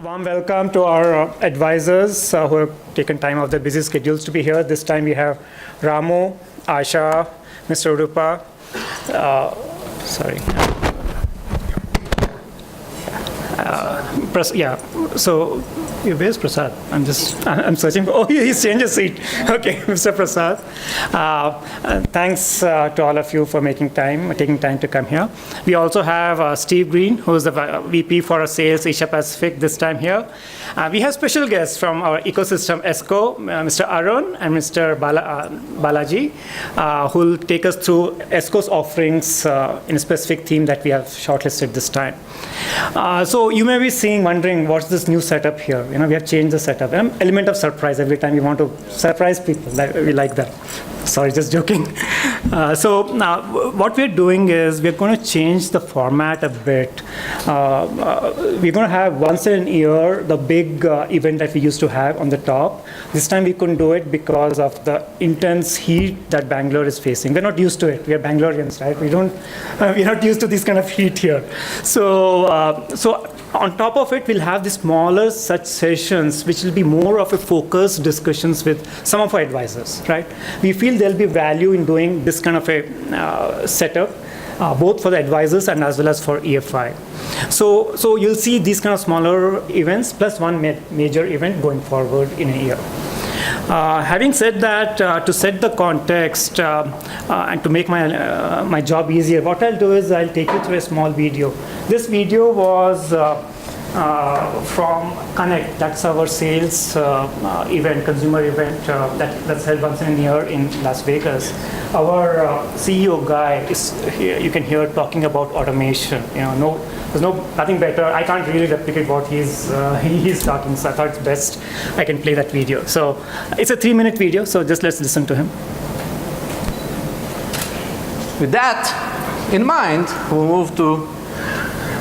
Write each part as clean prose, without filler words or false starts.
Warm welcome to our advisors who have taken time out of their busy schedules to be here. This time we have Ramu, Asha, Mr. Udupa. So where's Prasad? I'm searching for, he's changed his seat. Okay, Mr. Prasad. Thanks to all of you for taking time to come here. We also have Steve Green, who is the VP for Sales Asia Pacific this time here. We have special guests from our ecosystem ESCO, Mr. Arun and Mr. Balaji, who will take us through ESCO's offerings in a specific theme that we have shortlisted this time. So you may be wondering, what's this new setup here? We have changed the setup. Element of surprise every time we want to surprise people. We like that. Sorry, just joking. So now what we're doing is we're going to change the format a bit. We're going to have once in a year the big event that we used to have on the top. This time we couldn't do it because of the intense heat that Bangalore is facing. We're not used to it. We are Bangaloreans, right? We're not used to this kind of heat here. So on top of it, we'll have the smaller such sessions, which will be more of a focused discussions with some of our advisors, right? We feel there'll be value in doing this kind of a setup, both for the advisors and as well as for EFI. So you'll see these kind of smaller events plus one major event going forward in a year. Having said that, to set the context and to make my job easier, what I'll do is I'll take you through a small video. This video was from Connect. That's our sales event, consumer event that's held once in a year in Las Vegas. Our CEO guy is here. You can hear talking about automation. There's nothing better. I can't really replicate what he's talking, so I thought it's best I can play that video. So it's a 3-minute video, so just let's listen to him. With that in mind, we'll move to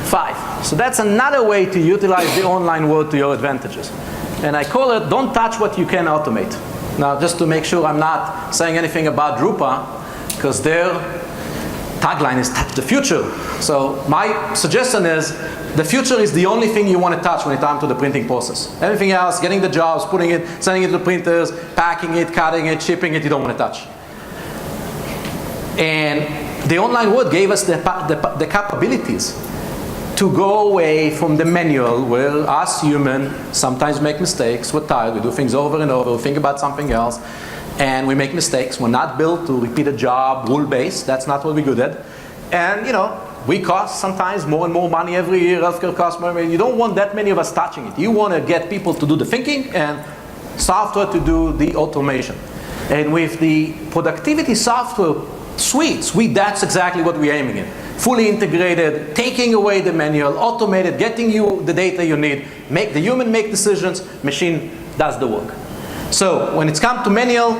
5. So that's another way to utilize the online world to your advantages. And I call it, don't touch what you can automate. Now, just to make sure I'm not saying anything about Drupa, because their tagline is touch the future. So my suggestion is, the future is the only thing you want to touch when it comes to the printing process. Everything else, getting the jobs, putting it, sending it to the printers, packing it, cutting it, shipping it, you don't want to touch. And the online world gave us the capabilities to go away from the manual where us humans sometimes make mistakes. We're tired, we do things over and over, we think about something else, and we make mistakes. We're not built to repeat a job, rule-based. That's not what we're good at. And we cost sometimes more and more money every year. Healthcare costs more. You don't want that many of us touching it. You want to get people to do the thinking and software to do the automation. And with the productivity software suites, that's exactly what we're aiming at. Fully integrated, taking away the manual, automated, getting you the data you need, make the human make decisions, machine does the work. So when it's come to manual,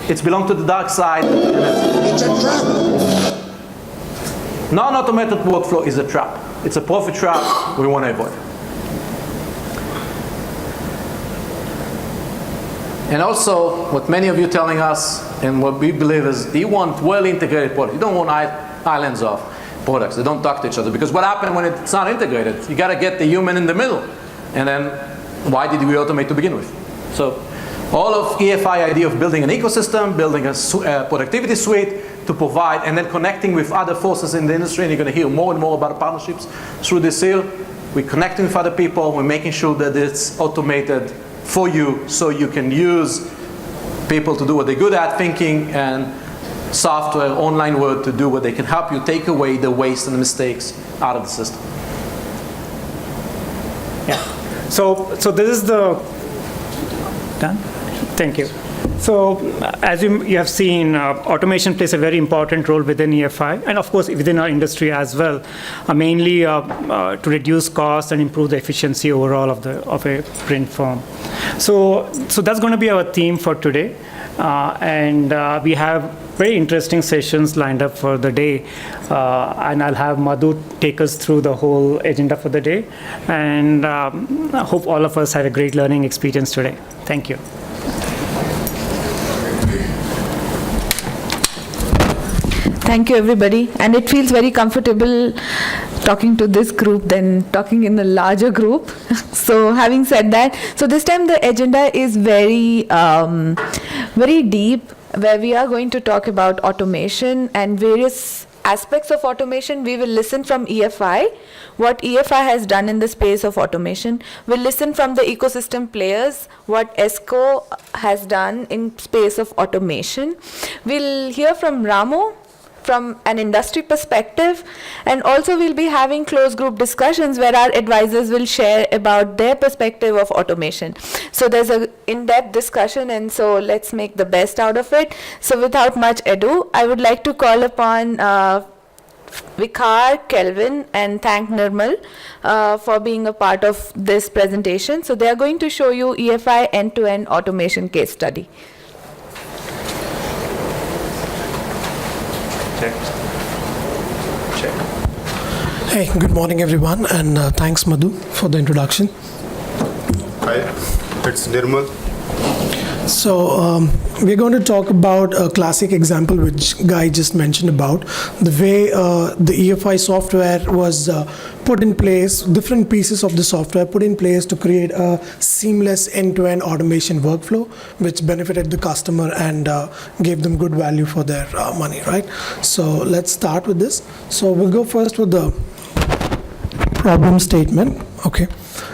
it's belong to the dark side. It's a trap. Non-automated workflow is a trap. It's a profit trap we want to avoid. And also, what many of you telling us, and what we believe is, you want well-integrated products. You don't want islands of products. They don't talk to each other. Because what happens when it's not integrated? You got to get the human in the middle. And then, why did we automate to begin with? So, all of EFI idea of building an ecosystem, building a productivity suite to provide, and then connecting with other forces in the industry, and you're going to hear more and more about partnerships through this year. We're connecting with other people. We're making sure that it's automated for you, so you can use people to do what they're good at, thinking, and software, online world to do what they can help you take away the waste and the mistakes out of the system. Yeah. So this is the done. Thank you. So as you have seen, automation plays a very important role within EFI, and of course within our industry as well, mainly to reduce costs and improve the efficiency overall of a print firm. So that's going to be our theme for today, and we have very interesting sessions lined up for the day, and I'll have Madhu take us through the whole agenda for the day, and I hope all of us have a great learning experience today. Thank you. Thank you, everybody. And it feels very comfortable talking to this group than talking in a larger group. So having said that, so this time the agenda is very, very deep, where we are going to talk about automation and various aspects of automation. We will listen from EFI, what EFI has done in the space of automation. We'll listen from the ecosystem players, what ESCO has done in space of automation. We'll hear from Ramo from an industry perspective, and also we'll be having closed group discussions where our advisors will share about their perspective of automation. So there's a in-depth discussion, and so let's make the best out of it. So without much ado, I would like to call upon Vikhar, Kelvin, and thank Nirmal for being a part of this presentation. So they are going to show you EFI end-to-end automation case study. Hey, good morning everyone, and thanks Madhu for the introduction. Hi, it's Nirmal. So we're going to talk about a classic example which Guy just mentioned about, the way the EFI software was put in place, different pieces of the software put in place to create a seamless end-to-end automation workflow which benefited the customer and gave them good value for their money, right? So let's start with this. So we'll go first with the problem statement. Okay.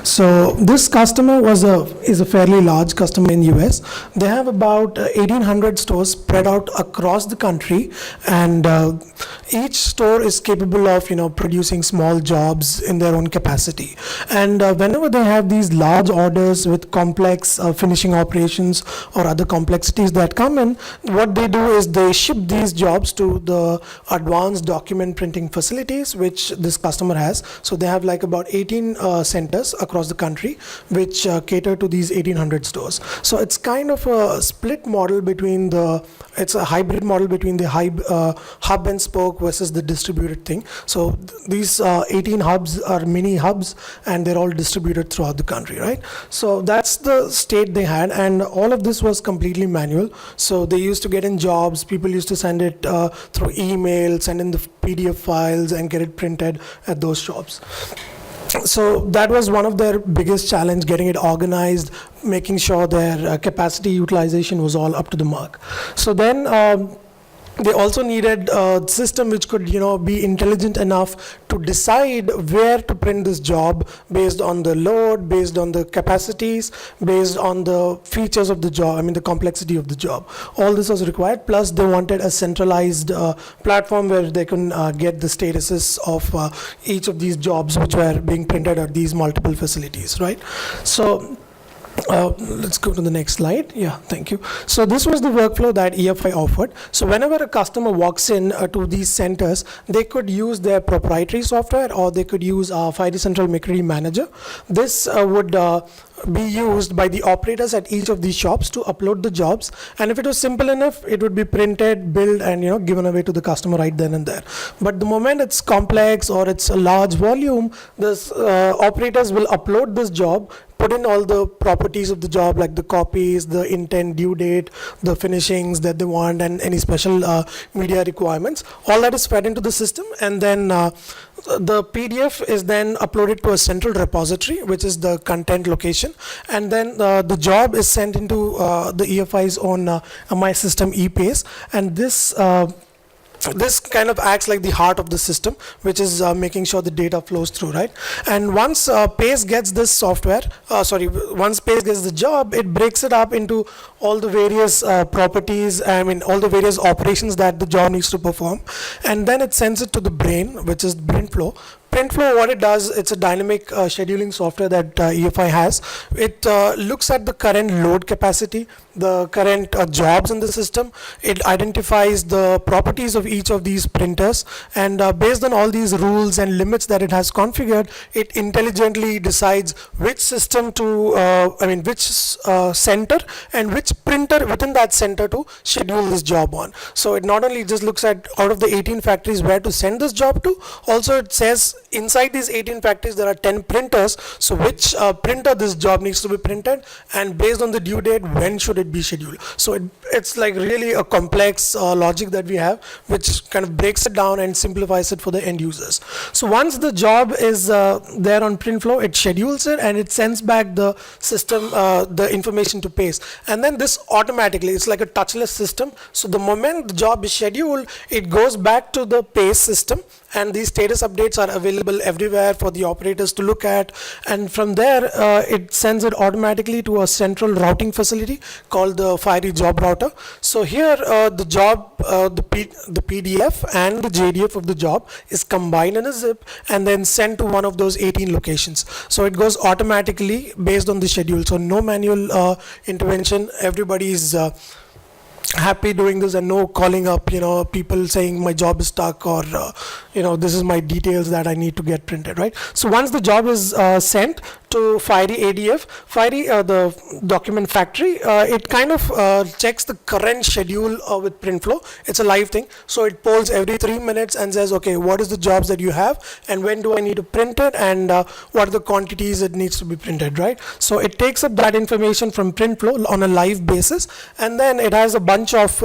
So this customer is a fairly large customer in US. They have about 1,800 stores spread out across the country, and each store is capable of producing small jobs in their own capacity. And whenever they have these large orders with complex finishing operations or other complexities that come in, what they do is they ship these jobs to the advanced document printing facilities which this customer has. So they have like about 18 centers across the country which cater to these 1,800 stores. So it's kind of a split model between it's a hybrid model between the hub and spoke versus the distributed thing. So these 18 hubs are mini hubs, and they're all distributed throughout the country, right? So that's the state they had, and all of this was completely manual. So they used to get in jobs, people used to send it through email, send in the PDF files and get it printed at those shops. So that was one of their biggest challenge, getting it organized, making sure their capacity utilization was all up to the mark. So then they also needed a system which could be intelligent enough to decide where to print this job based on the load, based on the capacities, based on the features of the job, the complexity of the job. All this was required, plus they wanted a centralized platform where they can get the statuses of each of these jobs which were being printed at these multiple facilities, right? So let's go to the next slide. Yeah, thank you. So this was the workflow that EFI offered. So whenever a customer walks in to these centers, they could use their proprietary software, or they could use FIDE Central McCready Manager. This would be used by the operators at each of these shops to upload the jobs, and if it was simple enough, it would be printed, billed, and given away to the customer right then and there. But the moment it's complex or it's a large volume, this operators will upload this job, put in all the properties of the job like the copies, the intent, due date, the finishings that they want, and any special media requirements. All that is fed into the system, and then the PDF is then uploaded to a central repository, which is the content location, and then the job is sent into the EFI's own MI system ePace, and this kind of acts like the heart of the system, which is making sure the data flows through, right? And once Pace gets this software, once Pace gets the job, it breaks it up into all the various properties, all the various operations that the job needs to perform, and then it sends it to the Brain, which is Printflow. Printflow, what it does, it's a dynamic scheduling software that EFI has. It looks at the current load capacity, the current jobs in the system. It identifies the properties of each of these printers, and based on all these rules and limits that it has configured, it intelligently decides which system to, which center and which printer within that center to schedule this job on. So it not only just looks at out of the 18 factories where to send this job to, also it says inside these 18 factories there are 10 printers. So which printer this job needs to be printed, and based on the due date, when should it be scheduled? So it's like really a complex logic that we have, which kind of breaks it down and simplifies it for the end users. So once the job is there on PrintFlow, it schedules it and it sends back the system the information to Pace, and then this automatically, it's like a touchless system. So the moment the job is scheduled, it goes back to the Pace system, and these status updates are available everywhere for the operators to look at, and from there it sends it automatically to a central routing facility called the Fiery Job Router. So here the job, the PDF and the JDF of the job is combined in a zip and then sent to one of those 18 locations. So it goes automatically based on the schedule, so no manual intervention. Everybody is happy doing this, and no calling up, people saying my job is stuck, or this is my details that I need to get printed, right? So once the job is sent to Fiery ADF, Fiery, the document factory, it kind of checks the current schedule with PrintFlow. It's a live thing, so it polls every 3 minutes and says, okay, what is the jobs that you have, and when do I need to print it, and what are the quantities it needs to be printed, right? So it takes up that information from PrintFlow on a live basis, and then it has a bunch of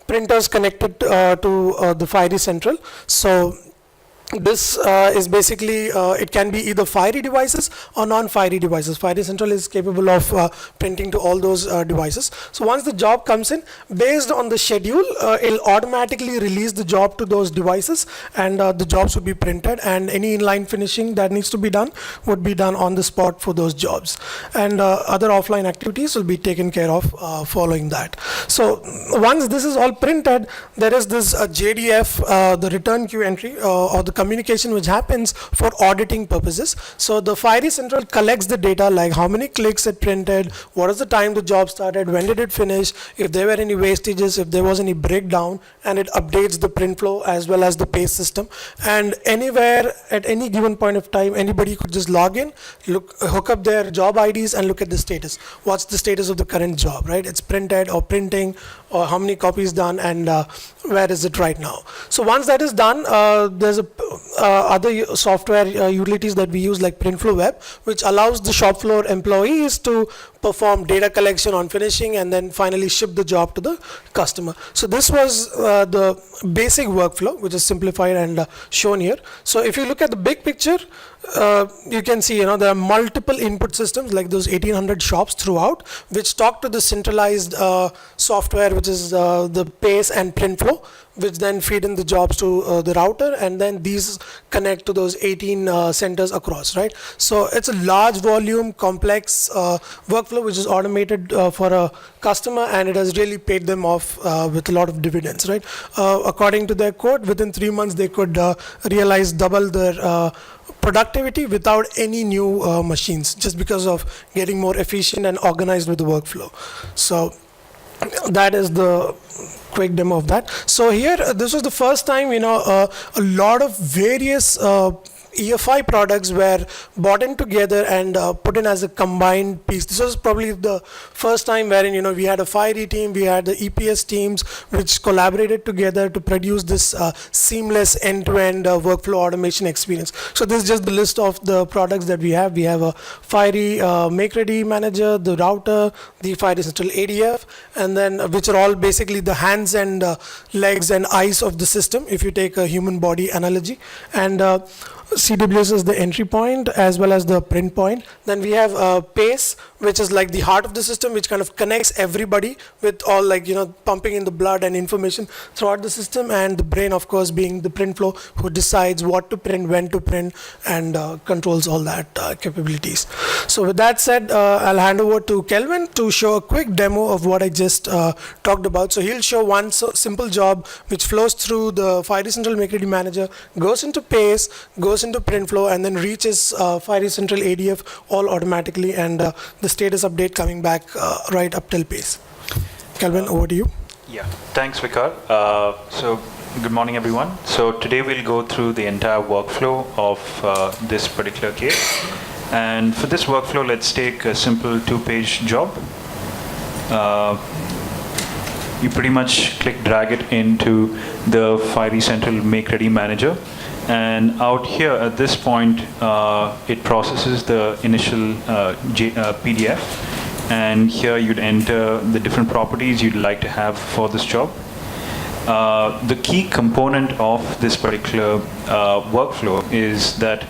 printers connected to the Fiery Central. So this is basically, it can be either Fiery devices or non-Fiery devices. Fiery Central is capable of printing to all those devices. So once the job comes in, based on the schedule, it'll automatically release the job to those devices, and the jobs would be printed, and any inline finishing that needs to be done would be done on the spot for those jobs. And other offline activities will be taken care of following that. So once this is all printed, there is this JDF, the return queue entry, or the communication which happens for auditing purposes. So the Fiery Central collects the data, like how many clicks it printed, what is the time the job started, when did it finish, if there were any wastages, if there was any breakdown, and it updates the PrintFlow as well as the Pace system. And anywhere at any given point of time, anybody could just log in, hook up their job IDs and look at the status. What's the status of the current job, right? It's printed or printing, or how many copies done, and where is it right now. So once that is done, there's other software utilities that we use, like PrintFlow Web, which allows the shop floor employees to perform data collection on finishing and then finally ship the job to the customer. So this was the basic workflow, which is simplified and shown here. So if you look at the big picture, you can see, there are multiple input systems, like those 1800 shops throughout, which talk to the centralized software, which is the Pace and PrintFlow, which then feed in the jobs to the router, and then these connect to those 18 centers across, right? So it's a large volume, complex workflow which is automated for a customer, and it has really paid them off with a lot of dividends, right? According to their code, within 3 months they could realize double their productivity without any new machines, just because of getting more efficient and organized with the workflow. So that is the quick demo of that. So here, this was the first time, a lot of various EFI products were bought in together and put in as a combined piece. This was probably the first time wherein, we had a Fiery team, we had the EPS teams, which collaborated together to produce this seamless end-to-end workflow automation experience. So this is just the list of the products that we have. We have a Fiery Make Ready Manager, the router, the Fiery Central ADF, and then which are all basically the hands and legs and eyes of the system, if you take a human body analogy. And CWS is the entry point as well as the print point. Then we have Pace, which is like the heart of the system, which kind of connects everybody with all, like, pumping in the blood and information throughout the system, and the brain, of course, being the PrintFlow, who decides what to print, when to print, and controls all that capabilities. So with that said, I'll hand over to Kelvin to show a quick demo of what I just talked about. So he'll show one simple job which flows through the Fiery Central Make Ready Manager, goes into Pace, goes into PrintFlow, and then reaches Fiery Central ADF all automatically, and the status update coming back right up till Pace. Kelvin, over to you. Yeah, thanks, Vicar. So good morning, everyone. So today we'll go through the entire workflow of this particular case. And for this workflow, let's take a simple 2-page job. You pretty much drag it into the Fiery Central Make Ready Manager. And out here at this point, it processes the initial PDF, and here you'd enter the different properties you'd like to have for this job. The key component of this particular workflow is that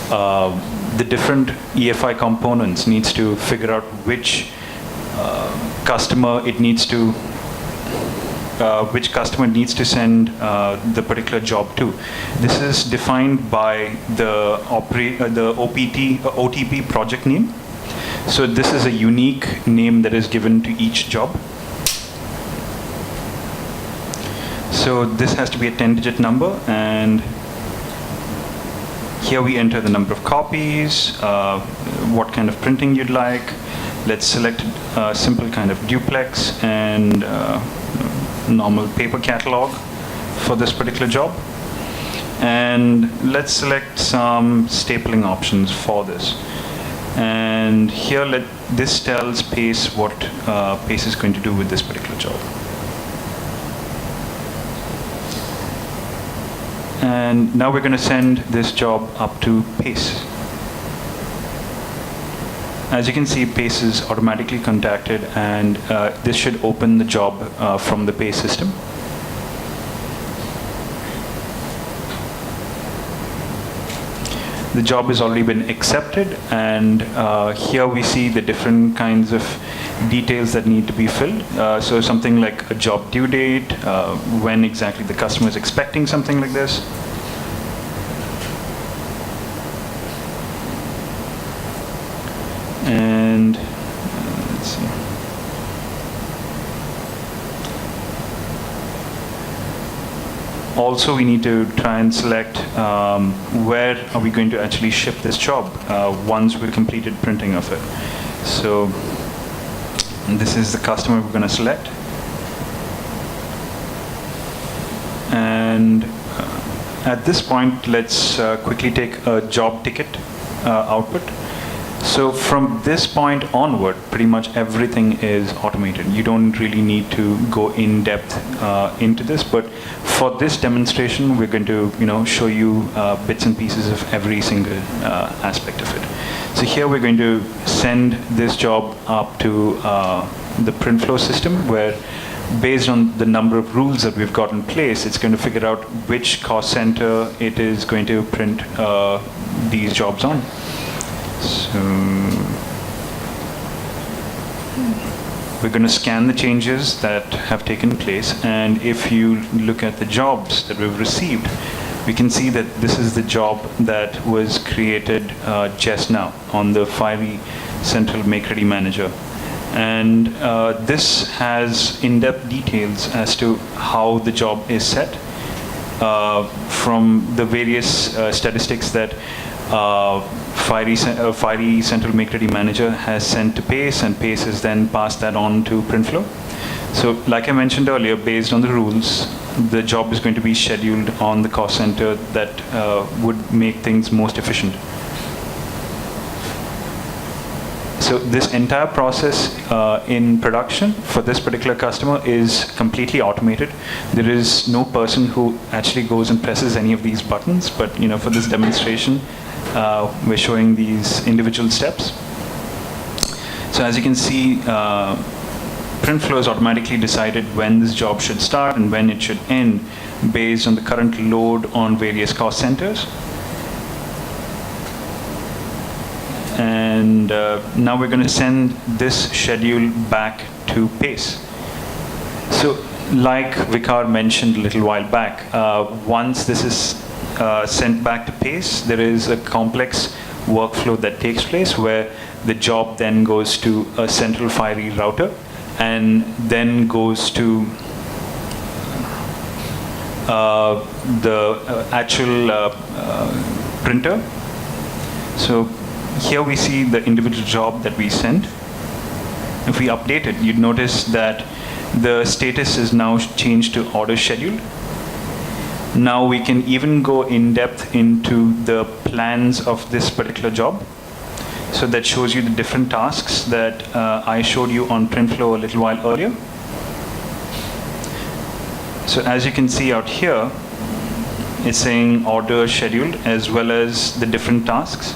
the different EFI components needs to figure out which customer it needs to send the particular job to. This is defined by the OTP project name. So this is a unique name that is given to each job. So this has to be a 10-digit number, and here we enter the number of copies, what kind of printing you'd like. Let's select a simple kind of duplex and normal paper catalog for this particular job. And let's select some stapling options for this. And here this tells Pace what Pace is going to do with this particular job. And now we're going to send this job up to Pace. As you can see, Pace is automatically contacted, and this should open the job from the Pace system. The job has already been accepted, and here we see the different kinds of details that need to be filled. So something like a job due date, when exactly the customer is expecting something like this. And let's see. Also, we need to try and select where are we going to actually ship this job once we've completed printing of it. So this is the customer we're going to select. And at this point, let's quickly take a job ticket output. So from this point onward, pretty much everything is automated. You don't really need to go in depth into this, but for this demonstration, we're going to show you bits and pieces of every single aspect of it. So here we're going to send this job up to the PrintFlow system, where based on the number of rules that we've got in place, it's going to figure out which cost center it is going to print these jobs on. So we're going to scan the changes that have taken place, and if you look at the jobs that we've received, we can see that this is the job that was created just now on the Fiery Central Make Ready Manager. And this has in-depth details as to how the job is set from the various statistics that Fiery Central Make Ready Manager has sent to Pace, and Pace has then passed that on to PrintFlow. So like I mentioned earlier, based on the rules, the job is going to be scheduled on the cost center that would make things most efficient. So this entire process in production for this particular customer is completely automated. There is no person who actually goes and presses any of these buttons, but for this demonstration, we're showing these individual steps. So as you can see, PrintFlow has automatically decided when this job should start and when it should end based on the current load on various cost centers. And now we're going to send this schedule back to Pace. So like Vicar mentioned a little while back, once this is sent back to Pace, there is a complex workflow that takes place where the job then goes to a central Fiery router and then goes to the actual printer. So here we see the individual job that we sent. If we update it, you'd notice that the status is now changed to order scheduled. Now we can even go in depth into the plans of this particular job. So that shows you the different tasks that I showed you on PrintFlow a little while earlier. So as you can see out here, It's saying order scheduled as well as the different tasks.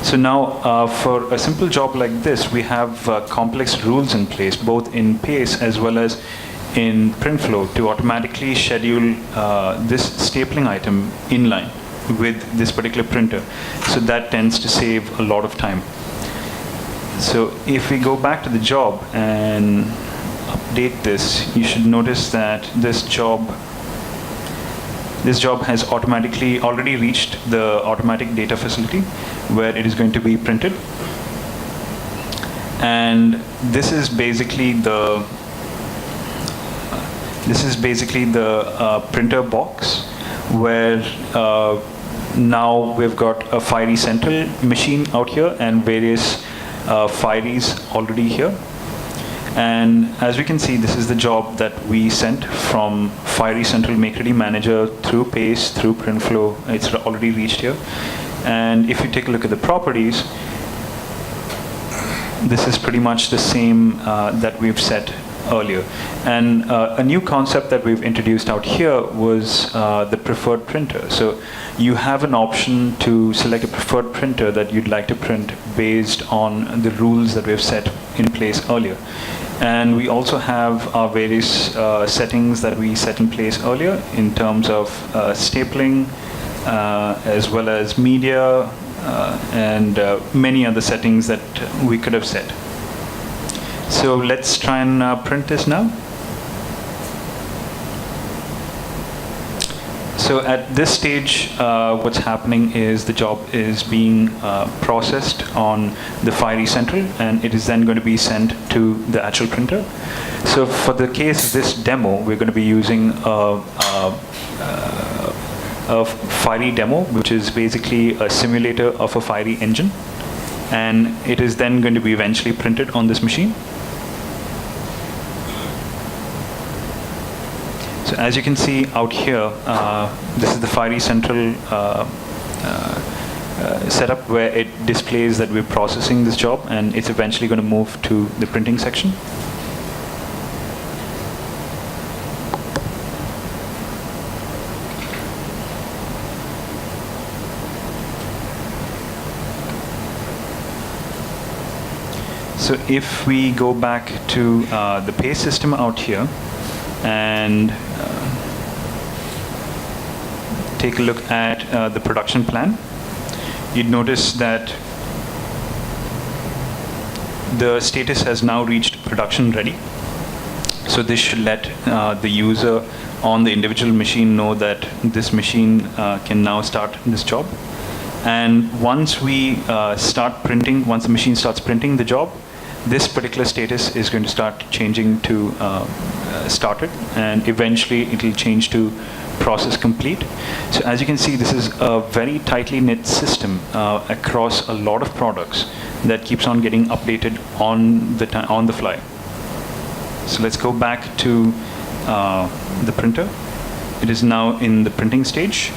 So now for a simple job like this, we have complex rules in place, both in PACE as well as in PrintFlow, to automatically schedule this stapling item inline with this particular printer. So that tends to save a lot of time. So if we go back to the job and update this, you should notice that this job has automatically already reached the automatic data facility where it is going to be printed. And this is basically the printer box where now we've got a Fiery Central machine out here and various Firies already here. And as we can see, this is the job that we sent from Fiery Central Make Ready Manager through PACE, through PrintFlow. It's already reached here. And if you take a look at the properties, this is pretty much the same that we've set earlier. And a new concept that we've introduced out here was the preferred printer. So you have an option to select a preferred printer that you'd like to print based on the rules that we've set in place earlier. And we also have our various settings that we set in place earlier in terms of stapling, as well as media, and many other settings that we could have set. So let's try and print this now. So at this stage, what's happening is the job is being processed on the Fiery Central, and it is then going to be sent to the actual printer. So for the case of this demo, we're going to be using a Fiery demo, which is basically a simulator of a Fiery engine, and it is then going to be eventually printed on this machine. So as you can see out here, this is the Fiery Central setup where it displays that we're processing this job, and it's eventually going to move to the printing section. So if we go back to the PACE system out here and take a look at the production plan, you'd notice that the status has now reached production ready. So this should let the user on the individual machine know that this machine can now start this job. And once we start printing, once the machine starts printing the job, this particular status is going to start changing to started, and eventually it will change to process complete. So as you can see, this is a very tightly knit system across a lot of products that keeps on getting updated on the fly. So let's go back to the printer. It is now in the printing stage.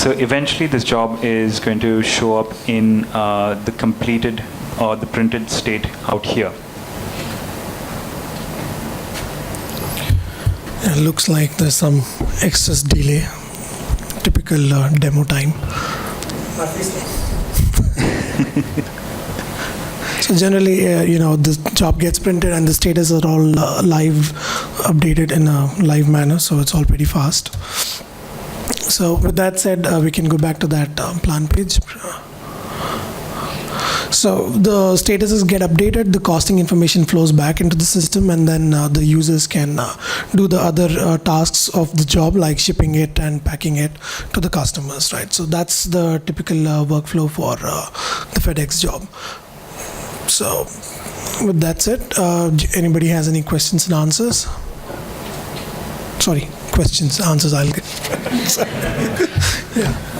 So eventually this job is going to show up in the completed or the printed state out here. It looks like there's some excess delay, typical demo time. So generally, the job gets printed and the status are all live, updated in a live manner, so it's all pretty fast. So with that said, we can go back to that plan page. So the statuses get updated, the costing information flows back into the system, and then the users can do the other tasks of the job, like shipping it and packing it to the customers, right? So that's the typical workflow for the FedEx job. So with that said, anybody has any questions and answers? Sorry, questions, answers, I'll get. Yeah.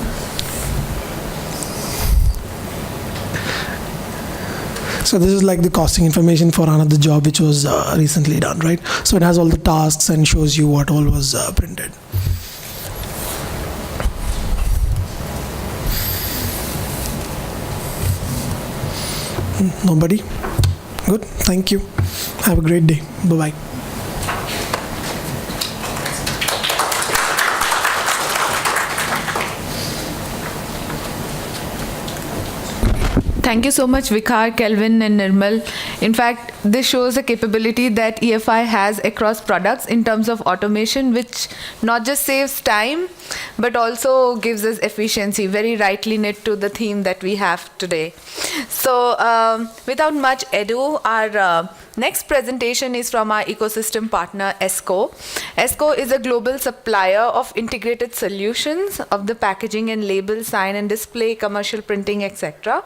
So this is like the costing information for another job which was recently done, right? So it has all the tasks and shows you what all was printed. Nobody? Good, thank you. Have a great day. Bye-bye. Thank you so much, Vikhar, Kelvin, and Nirmal. In fact, this shows a capability that EFI has across products in terms of automation, which not just saves time, but also gives us efficiency, very rightly knit to the theme that we have today. So without much ado, our next presentation is from our ecosystem partner, ESCO. ESCO is a global supplier of integrated solutions of the packaging and label, sign and display, commercial printing, etc.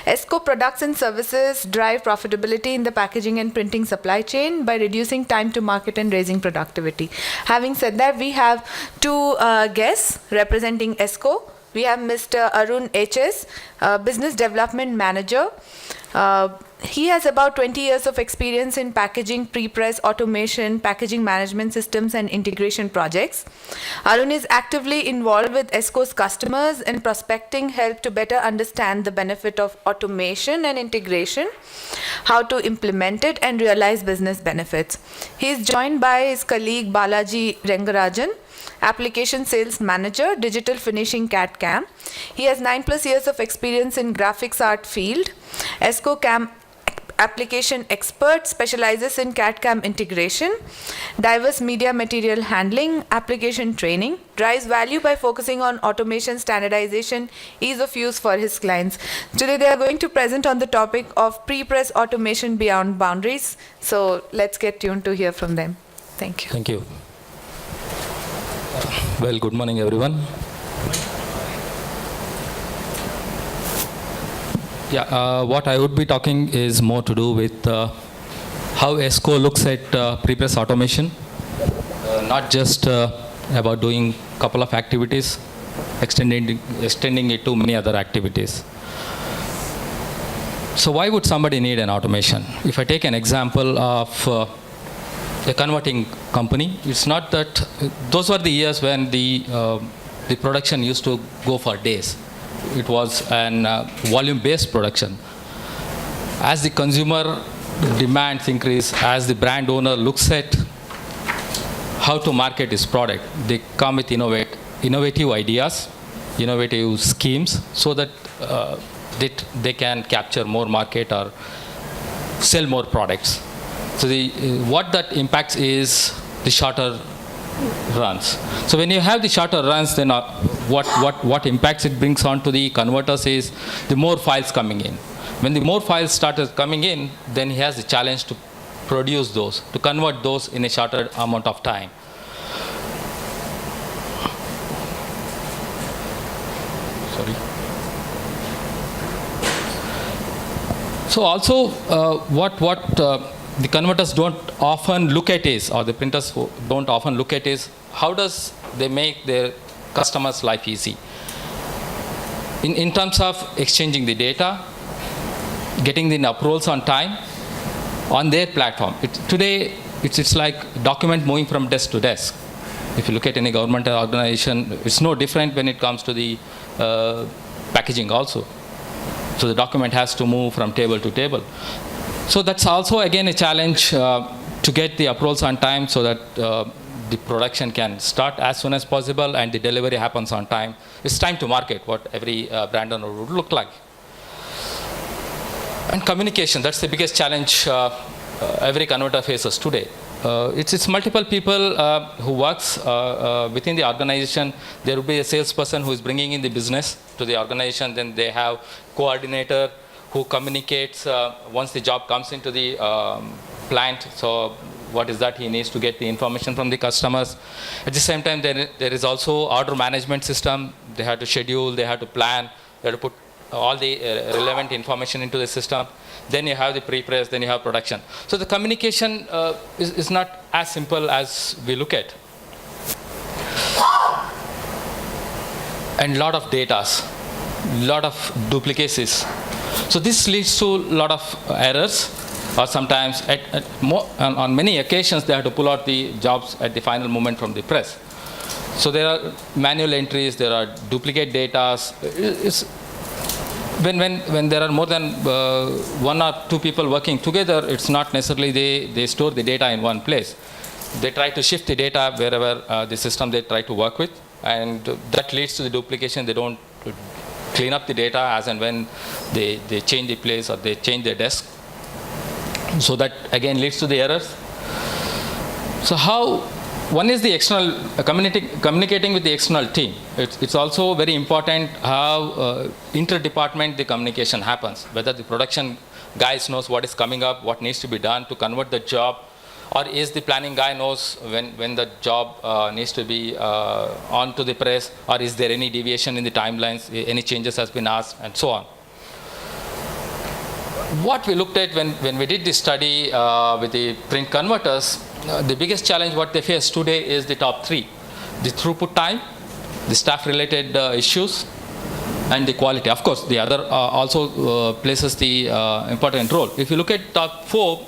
ESCO products and services drive profitability in the packaging and printing supply chain by reducing time to market and raising productivity. Having said that, we have two guests representing ESCO. We have Mr. Arun HS, Business Development Manager. He has about 20 years of experience in packaging, pre-press, automation, packaging management systems, and integration projects. Arun is actively involved with ESCO's customers and prospecting help to better understand the benefit of automation and integration, how to implement it, and realize business benefits. He is joined by his colleague Balaji Rengarajan, Application Sales Manager, Digital Finishing CAD/CAM. He has 9+ years of experience in graphics art field. ESCO CAM application expert, specializes in CAD/CAM integration, diverse media material handling, application training, drives value by focusing on automation, standardization, ease of use for his clients. Today they are going to present on the topic of pre-press automation beyond boundaries. So let's get tuned to hear from them. Thank you. Thank you. Well, good morning, everyone. What I would be talking is more to do with how ESCO looks at pre-press automation, not just about doing a couple of activities, extending it to many other activities. So why would somebody need an automation? If I take an example of a converting company, it's not that those were the years when the production used to go for days. It was an volume-based production. As the consumer demands increase, as the brand owner looks at how to market his product, they come with innovative ideas, innovative schemes, so that they can capture more market or sell more products. So what that impacts is the shorter runs. So when you have the shorter runs, then what impacts it brings on to the converters is the more files coming in. When the more files started coming in, then he has the challenge to produce those, to convert those in a shorter amount of time. Sorry. So also what the converters don't often look at is, or the printers don't often look at is, how does they make their customers' life easy? In terms of exchanging the data, getting the approvals on time on their platform. Today, it's like document moving from desk to desk. If you look at any government organization, it's no different when it comes to the packaging also. So the document has to move from table to table. So that's also again a challenge to get the approvals on time so that the production can start as soon as possible and the delivery happens on time. It's time to market, what every brand owner would look like. And communication, that's the biggest challenge every converter faces today. It's multiple people who works within the organization. There will be a salesperson who is bringing in the business to the organization. Then they have coordinator who communicates once the job comes into the plant. So what is that? He needs to get the information from the customers. At the same time, there is also order management system. They have to schedule, they have to plan, they have to put all the relevant information into the system. Then you have the pre-press, then you have production. So the communication is not as simple as we look at. And lot of data, lot of duplicacies. So this leads to a lot of errors, or sometimes on many occasions they have to pull out the jobs at the final moment from the press. So there are manual entries, there are duplicate data. When there are more than one or two people working together, it's not necessarily they store the data in one place. They try to shift the data wherever the system they try to work with, and that leads to the duplication. They don't clean up the data as and when they change the place or they change their desk. So that again leads to the errors. So one is the external communicating with the external team. It's also very important how inter-department the communication happens. Whether the production guys knows what is coming up, what needs to be done to convert the job, or is the planning guy knows when the job needs to be on to the press, or is there any deviation in the timelines, any changes has been asked, and so on. What we looked at when we did this study with the print converters, the biggest challenge what they face today is the top three: the throughput time, the staff-related issues, and the quality. Of course, the other also places the important role. If you look at top four,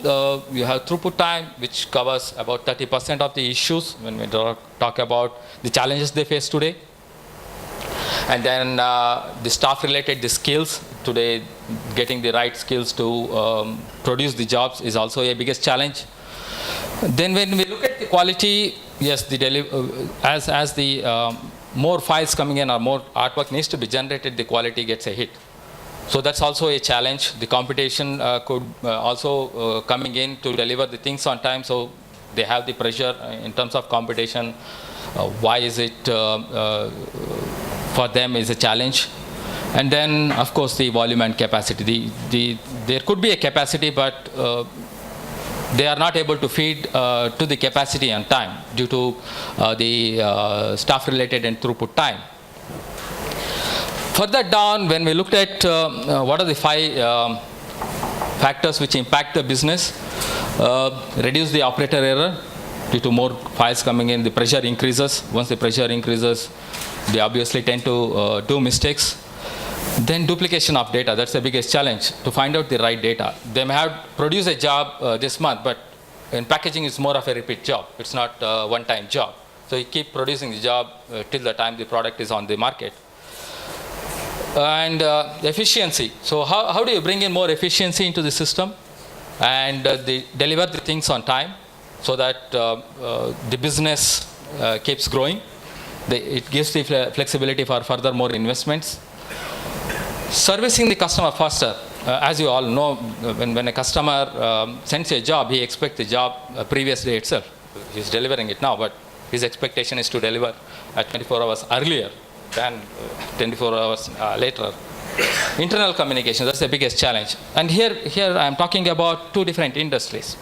you have throughput time, which covers about 30% of the issues when we talk about the challenges they face today. And then the staff-related, the skills. Today, getting the right skills to produce the jobs is also a biggest challenge. Then when we look at the quality, yes, as the more files coming in or more artwork needs to be generated, the quality gets a hit. So that's also a challenge. The competition could also coming in to deliver the things on time, so they have the pressure in terms of competition. Why is it for them is a challenge? And then, of course, the volume and capacity. There could be a capacity, but they are not able to feed to the capacity on time due to the staff-related and throughput time. Further down, when we looked at what are the 5 factors which impact the business, reduce the operator error due to more files coming in, the pressure increases. Once the pressure increases, they obviously tend to do mistakes. Then duplication of data, that's the biggest challenge, to find out the right data. They may have produced a job this month, but in packaging it's more of a repeat job. It's not a one-time job. So you keep producing the job till the time the product is on the market. And efficiency. So how do you bring in more efficiency into the system and deliver the things on time so that the business keeps growing? It gives the flexibility for further more investments. Servicing the customer faster. As you all know, when a customer sends you a job, he expects the job previous day itself. He's delivering it now, but his expectation is to deliver at 24 hours earlier than 24 hours later. Internal communication, that's the biggest challenge. And here I'm talking about 2 different industries.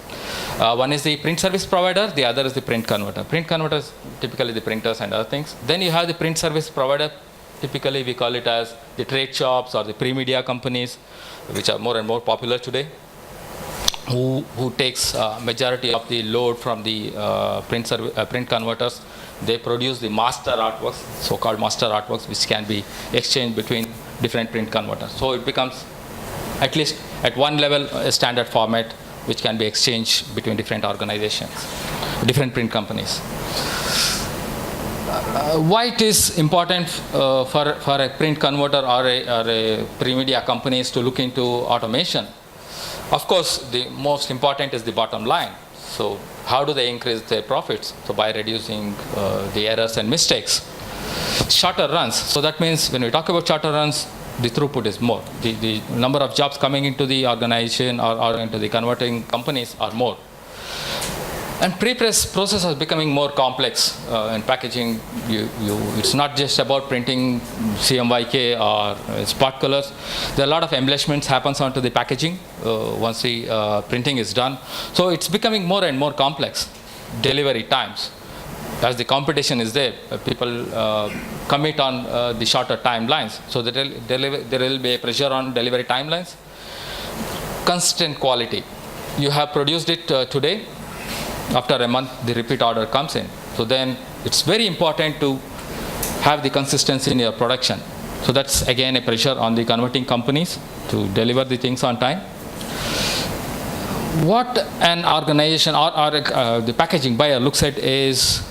One is the print service provider, the other is the print converter. Print converters, typically the printers and other things. Then you have the print service provider. Typically, we call it as the trade shops or the pre-media companies, which are more and more popular today, who takes majority of the load from the print converters. They produce the master artworks, so-called master artworks, which can be exchanged between different print converters. So it becomes, at least at one level, a standard format which can be exchanged between different organizations, different print companies. Why it is important for a print converter or a pre-media companies to look into automation? Of course, the most important is the bottom line. So how do they increase their profits? So by reducing the errors and mistakes. Shorter runs. So that means when we talk about shorter runs, the throughput is more. The number of jobs coming into the organization or into the converting companies are more. And pre-press process is becoming more complex in packaging. It's not just about printing CMYK or spot colors. There are a lot of embellishments happens onto the packaging once the printing is done. So it's becoming more and more complex. Delivery times. As the competition is there, people commit on the shorter timelines. So there will be a pressure on delivery timelines. Consistent quality. You have produced it today. After a month, the repeat order comes in. So then it's very important to have the consistency in your production. So that's again a pressure on the converting companies to deliver the things on time. What an organization or the packaging buyer looks at is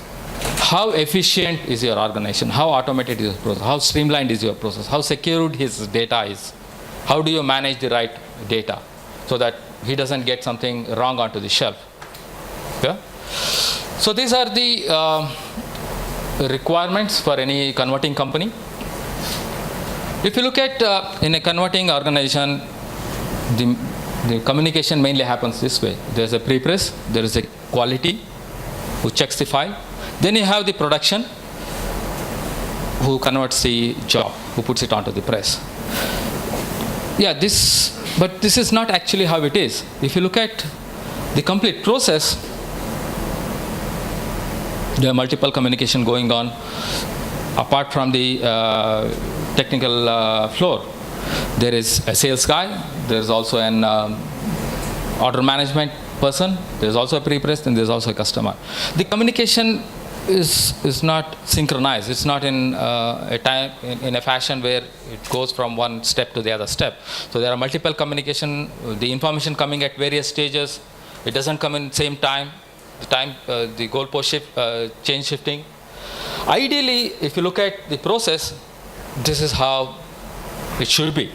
how efficient is your organization, how automated is your process, how streamlined is your process, how secured his data is, how do you manage the right data so that he doesn't get something wrong onto the shelf. Yeah? So these are the requirements for any converting company. If you look at in a converting organization, the communication mainly happens this way. There's a pre-press, there is a quality who checks the file, then you have the production who converts the job, who puts it onto the press. Yeah, but this is not actually how it is. If you look at the complete process, there are multiple communication going on apart from the technical floor. There is a sales guy, there is also an order management person, there is also a pre-press, and there is also a customer. The communication is not synchronized. It's not in a fashion where it goes from one step to the other step. So there are multiple communication, the information coming at various stages. It doesn't come in same time. The goalpost change shifting. Ideally, if you look at the process, this is how it should be.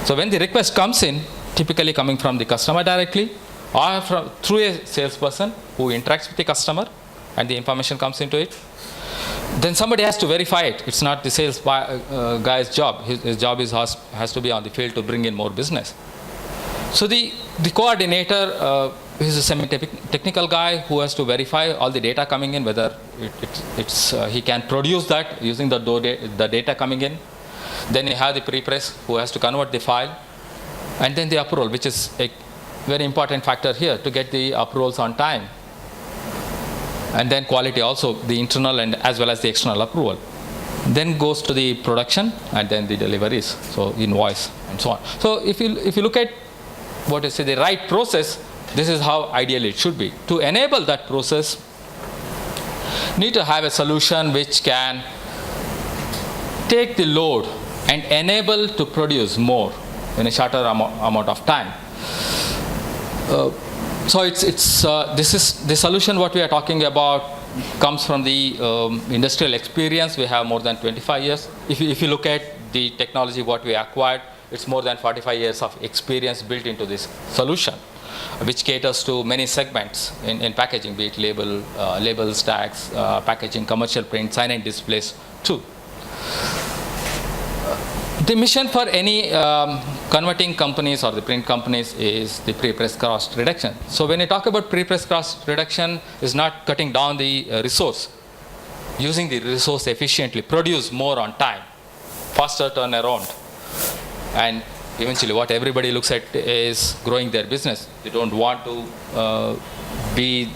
So when the request comes in, typically coming from the customer directly or through a salesperson who interacts with the customer and the information comes into it, then somebody has to verify it. It's not the sales guy's job. His job has to be on the field to bring in more business. So the coordinator is a semi-technical guy who has to verify all the data coming in, whether he can produce that using the data coming in. Then you have the pre-press who has to convert the file, and then the approval, which is a very important factor here to get the approvals on time. And then quality also, the internal and as well as the external approval. Then goes to the production and then the deliveries, so invoice and so on. So if you look at what is the right process, this is how ideally it should be. To enable that process, need to have a solution which can take the load and enable to produce more in a shorter amount of time. So this is the solution. What we are talking about comes from the industrial experience. We have more than 25 years. If you look at the technology what we acquired, it's more than 45 years of experience built into this solution, which caters to many segments in packaging, be it labels, tags, packaging, commercial print, sign-in displays too. The mission for any converting companies or the print companies is the pre-press cost reduction. So when you talk about pre-press cost reduction, is not cutting down the resource, using the resource efficiently, produce more on time, faster turnaround, and eventually what everybody looks at is growing their business. They don't want to be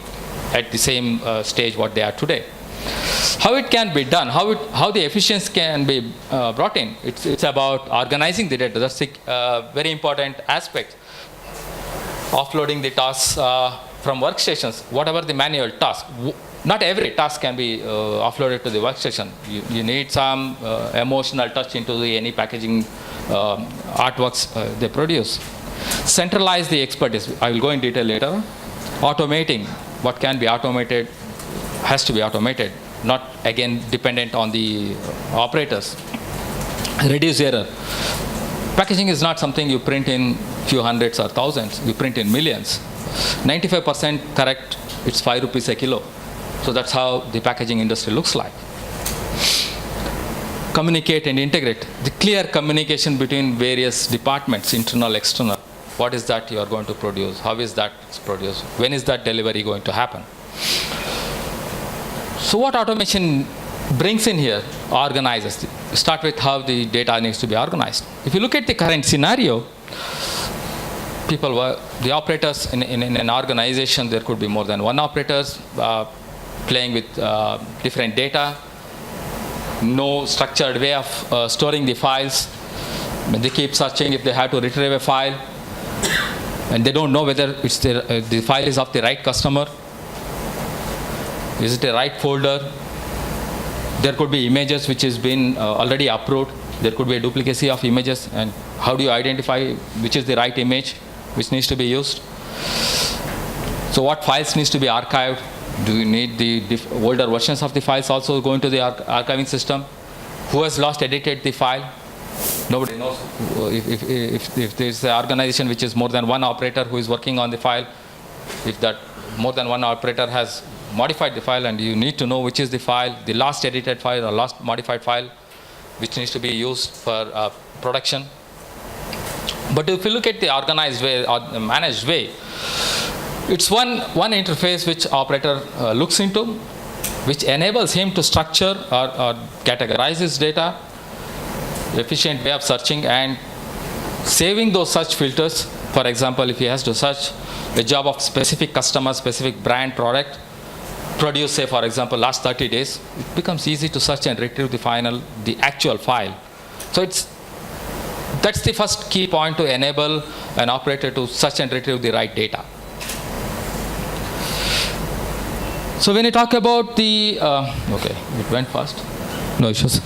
at the same stage what they are today. How it can be done, how the efficiency can be brought in, it's about organizing the data. That's a very important aspect. Offloading the tasks from workstations, whatever the manual task. Not every task can be offloaded to the workstation. You need some emotional touch into any packaging artworks they produce. Centralize the expertise. I will go in detail later. Automating. What can be automated has to be automated, not again dependent on the operators. Reduce error. Packaging is not something you print in few hundreds or thousands. You print in millions. 95% correct, it's 5 rupees a kilo. So that's how the packaging industry looks like. Communicate and integrate. The clear communication between various departments, internal, external. What is that you are going to produce? How is that produced? When is that delivery going to happen? So what automation brings in here? Organizes. Start with how the data needs to be organized. If you look at the current scenario, the operators in an organization, there could be more than one operators playing with different data, no structured way of storing the files. When they keep searching, if they have to retrieve a file, and they don't know whether it's the file is of the right customer, is it the right folder? There could be images which has been already approved. There could be a duplicacy of images, and how do you identify which is the right image which needs to be used? So what files needs to be archived? Do you need the older versions of the files also going to the archiving system? Who has last edited the file? Nobody knows. If there's an organization which is more than one operator who is working on the file, if that more than one operator has modified the file, and you need to know which is the file, the last edited file or last modified file, which needs to be used for production. But if you look at the organized way or the managed way, it's one interface which operator looks into, which enables him to structure or categorize his data, efficient way of searching and saving those search filters. For example, if he has to search the job of specific customer, specific brand, product, produce, say for example, last 30 days, it becomes easy to search and retrieve the actual file. So that's the first key point to enable an operator to search and retrieve the right data. So when you talk about the, okay, it went fast, no issues.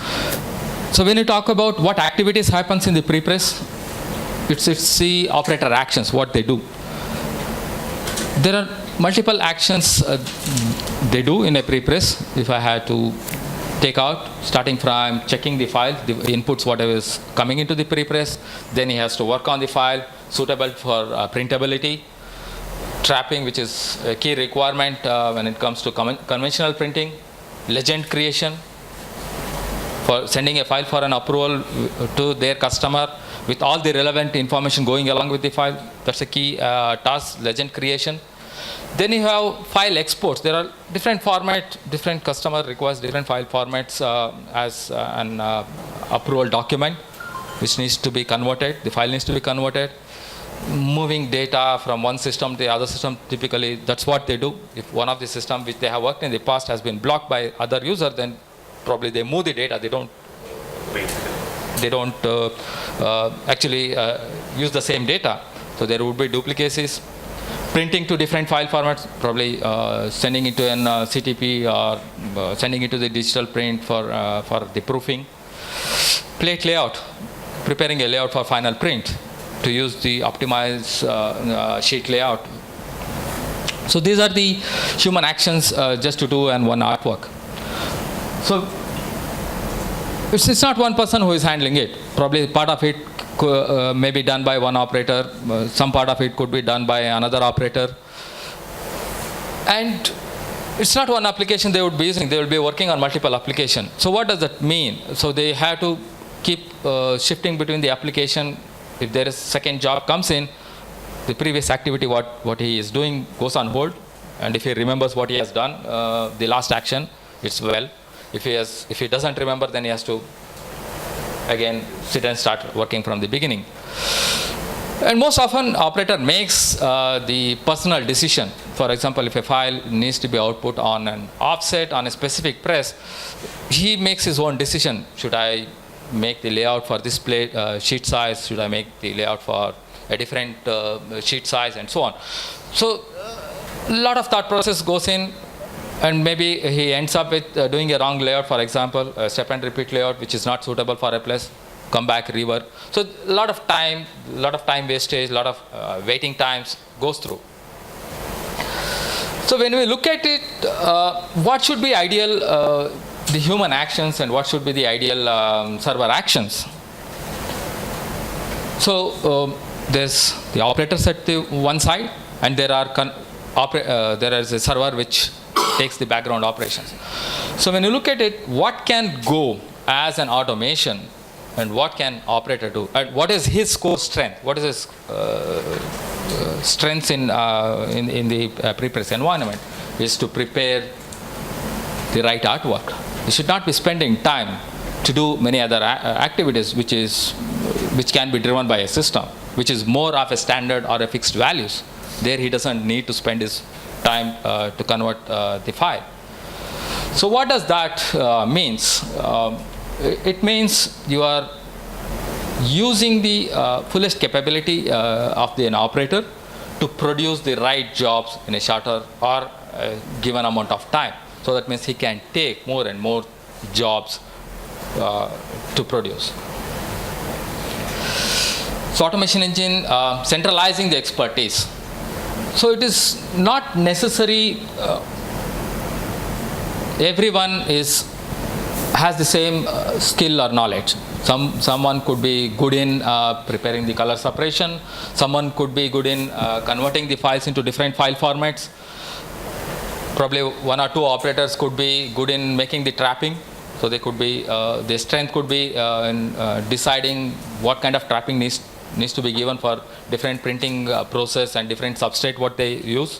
So when you talk about what activities happens in the pre-press, it's the operator actions, what they do. There are multiple actions they do in a pre-press. If I had to take out, starting from checking the file, the inputs, whatever is coming into the pre-press, then he has to work on the file, suitable for printability, trapping, which is a key requirement when it comes to conventional printing, legend creation, for sending a file for an approval to their customer with all the relevant information going along with the file. That's a key task, legend creation. Then you have file exports. There are different formats, different customer requires different file formats as an approval document, which needs to be converted. The file needs to be converted. Moving data from one system to the other system, typically that's what they do. If one of the systems which they have worked in the past has been blocked by other user, then probably they move the data. They don't actually use the same data. So there would be duplicacies. Printing to different file formats, probably sending it to an CTP or sending it to the digital print for the proofing. Plate layout, preparing a layout for final print to use the optimized sheet layout. So these are the human actions just to do and one artwork. So it's not one person who is handling it. Probably part of it may be done by one operator, some part of it could be done by another operator. And it's not one application they would be using, they will be working on multiple applications. So what does that mean? So they have to keep shifting between the application. If there is second job comes in, the previous activity, what he is doing goes on hold. And if he remembers what he has done, the last action, it's well. If he doesn't remember, then he has to again sit and start working from the beginning. And most often operator makes the personal decision. For example, if a file needs to be output on an offset on a specific press, he makes his own decision. Should I make the layout for this sheet size? Should I make the layout for a different sheet size, and so on? So a lot of thought process goes in, and maybe he ends up with doing a wrong layout, for example, a step and repeat layout which is not suitable for a place, come back, rework. So a lot of time wastage, a lot of waiting times goes through. So when we look at it, what should be ideal, the human actions, and what should be the ideal server actions? So there's the operators at the one side, and there is a server which takes the background operations. So when you look at it, what can go as an automation and what can operator do? And what is his core strength? What is his strengths in the pre-press environment? Is to prepare the right artwork. You should not be spending time to do many other activities which can be driven by a system, which is more of a standard or a fixed values. There he doesn't need to spend his time to convert the file. So what does that means? It means you are using the fullest capability of an operator to produce the right jobs in a shorter or given amount of time. So that means he can take more and more jobs to produce. So automation engine centralizing the expertise. So it is not necessary everyone has the same skill or knowledge. Someone could be good in preparing the color separation. Someone could be good in converting the files into different file formats. Probably one or two operators could be good in making the trapping. So they could be their strength could be in deciding what kind of trapping needs to be given for different printing process and different substrate what they use.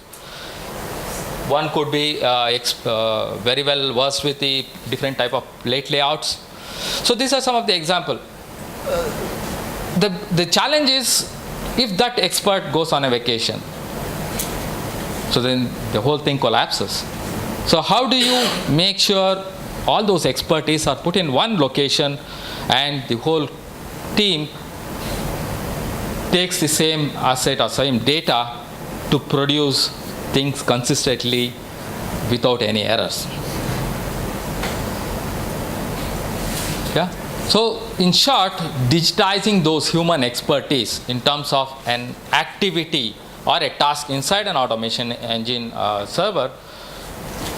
One could be very well versed with the different type of plate layouts. So these are some of the example. The challenge is if that expert goes on a vacation, so then the whole thing collapses. So how do you make sure all those expertise are put in one location and the whole team takes the same asset or same data to produce things consistently without any errors? Yeah. So in short, digitizing those human expertise in terms of an activity or a task inside an automation engine server,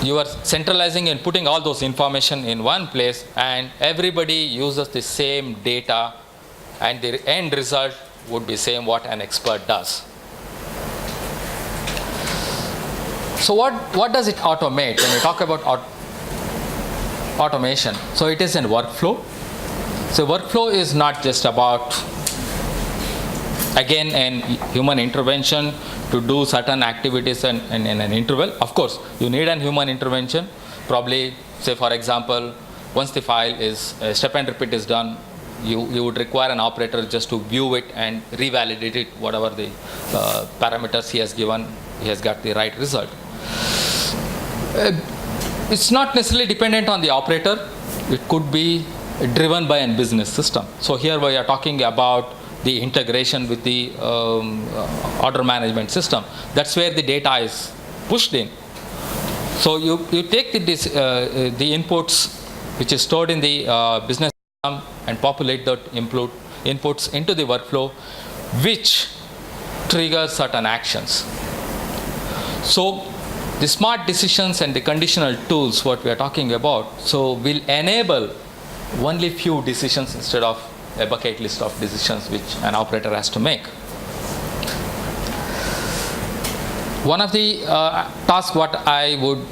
you are centralizing and putting all those information in one place, and everybody uses the same data, and the end result would be same what an expert does. So what does it automate when we talk about automation? So it is a workflow. So workflow is not just about, again, an human intervention to do certain activities in an interval. Of course, you need a human intervention. Probably, say for example, once the file is step and repeat is done, you would require an operator just to view it and revalidate it, whatever the parameters he has given, he has got the right result. It's not necessarily dependent on the operator. It could be driven by a business system. So here we are talking about the integration with the order management system. That's where the data is pushed in. So you take the inputs which is stored in the business system and populate the inputs into the workflow, which triggers certain actions. So the smart decisions and the conditional tools what we are talking about, so will enable only few decisions instead of a bucket list of decisions which an operator has to make. One of the tasks what I would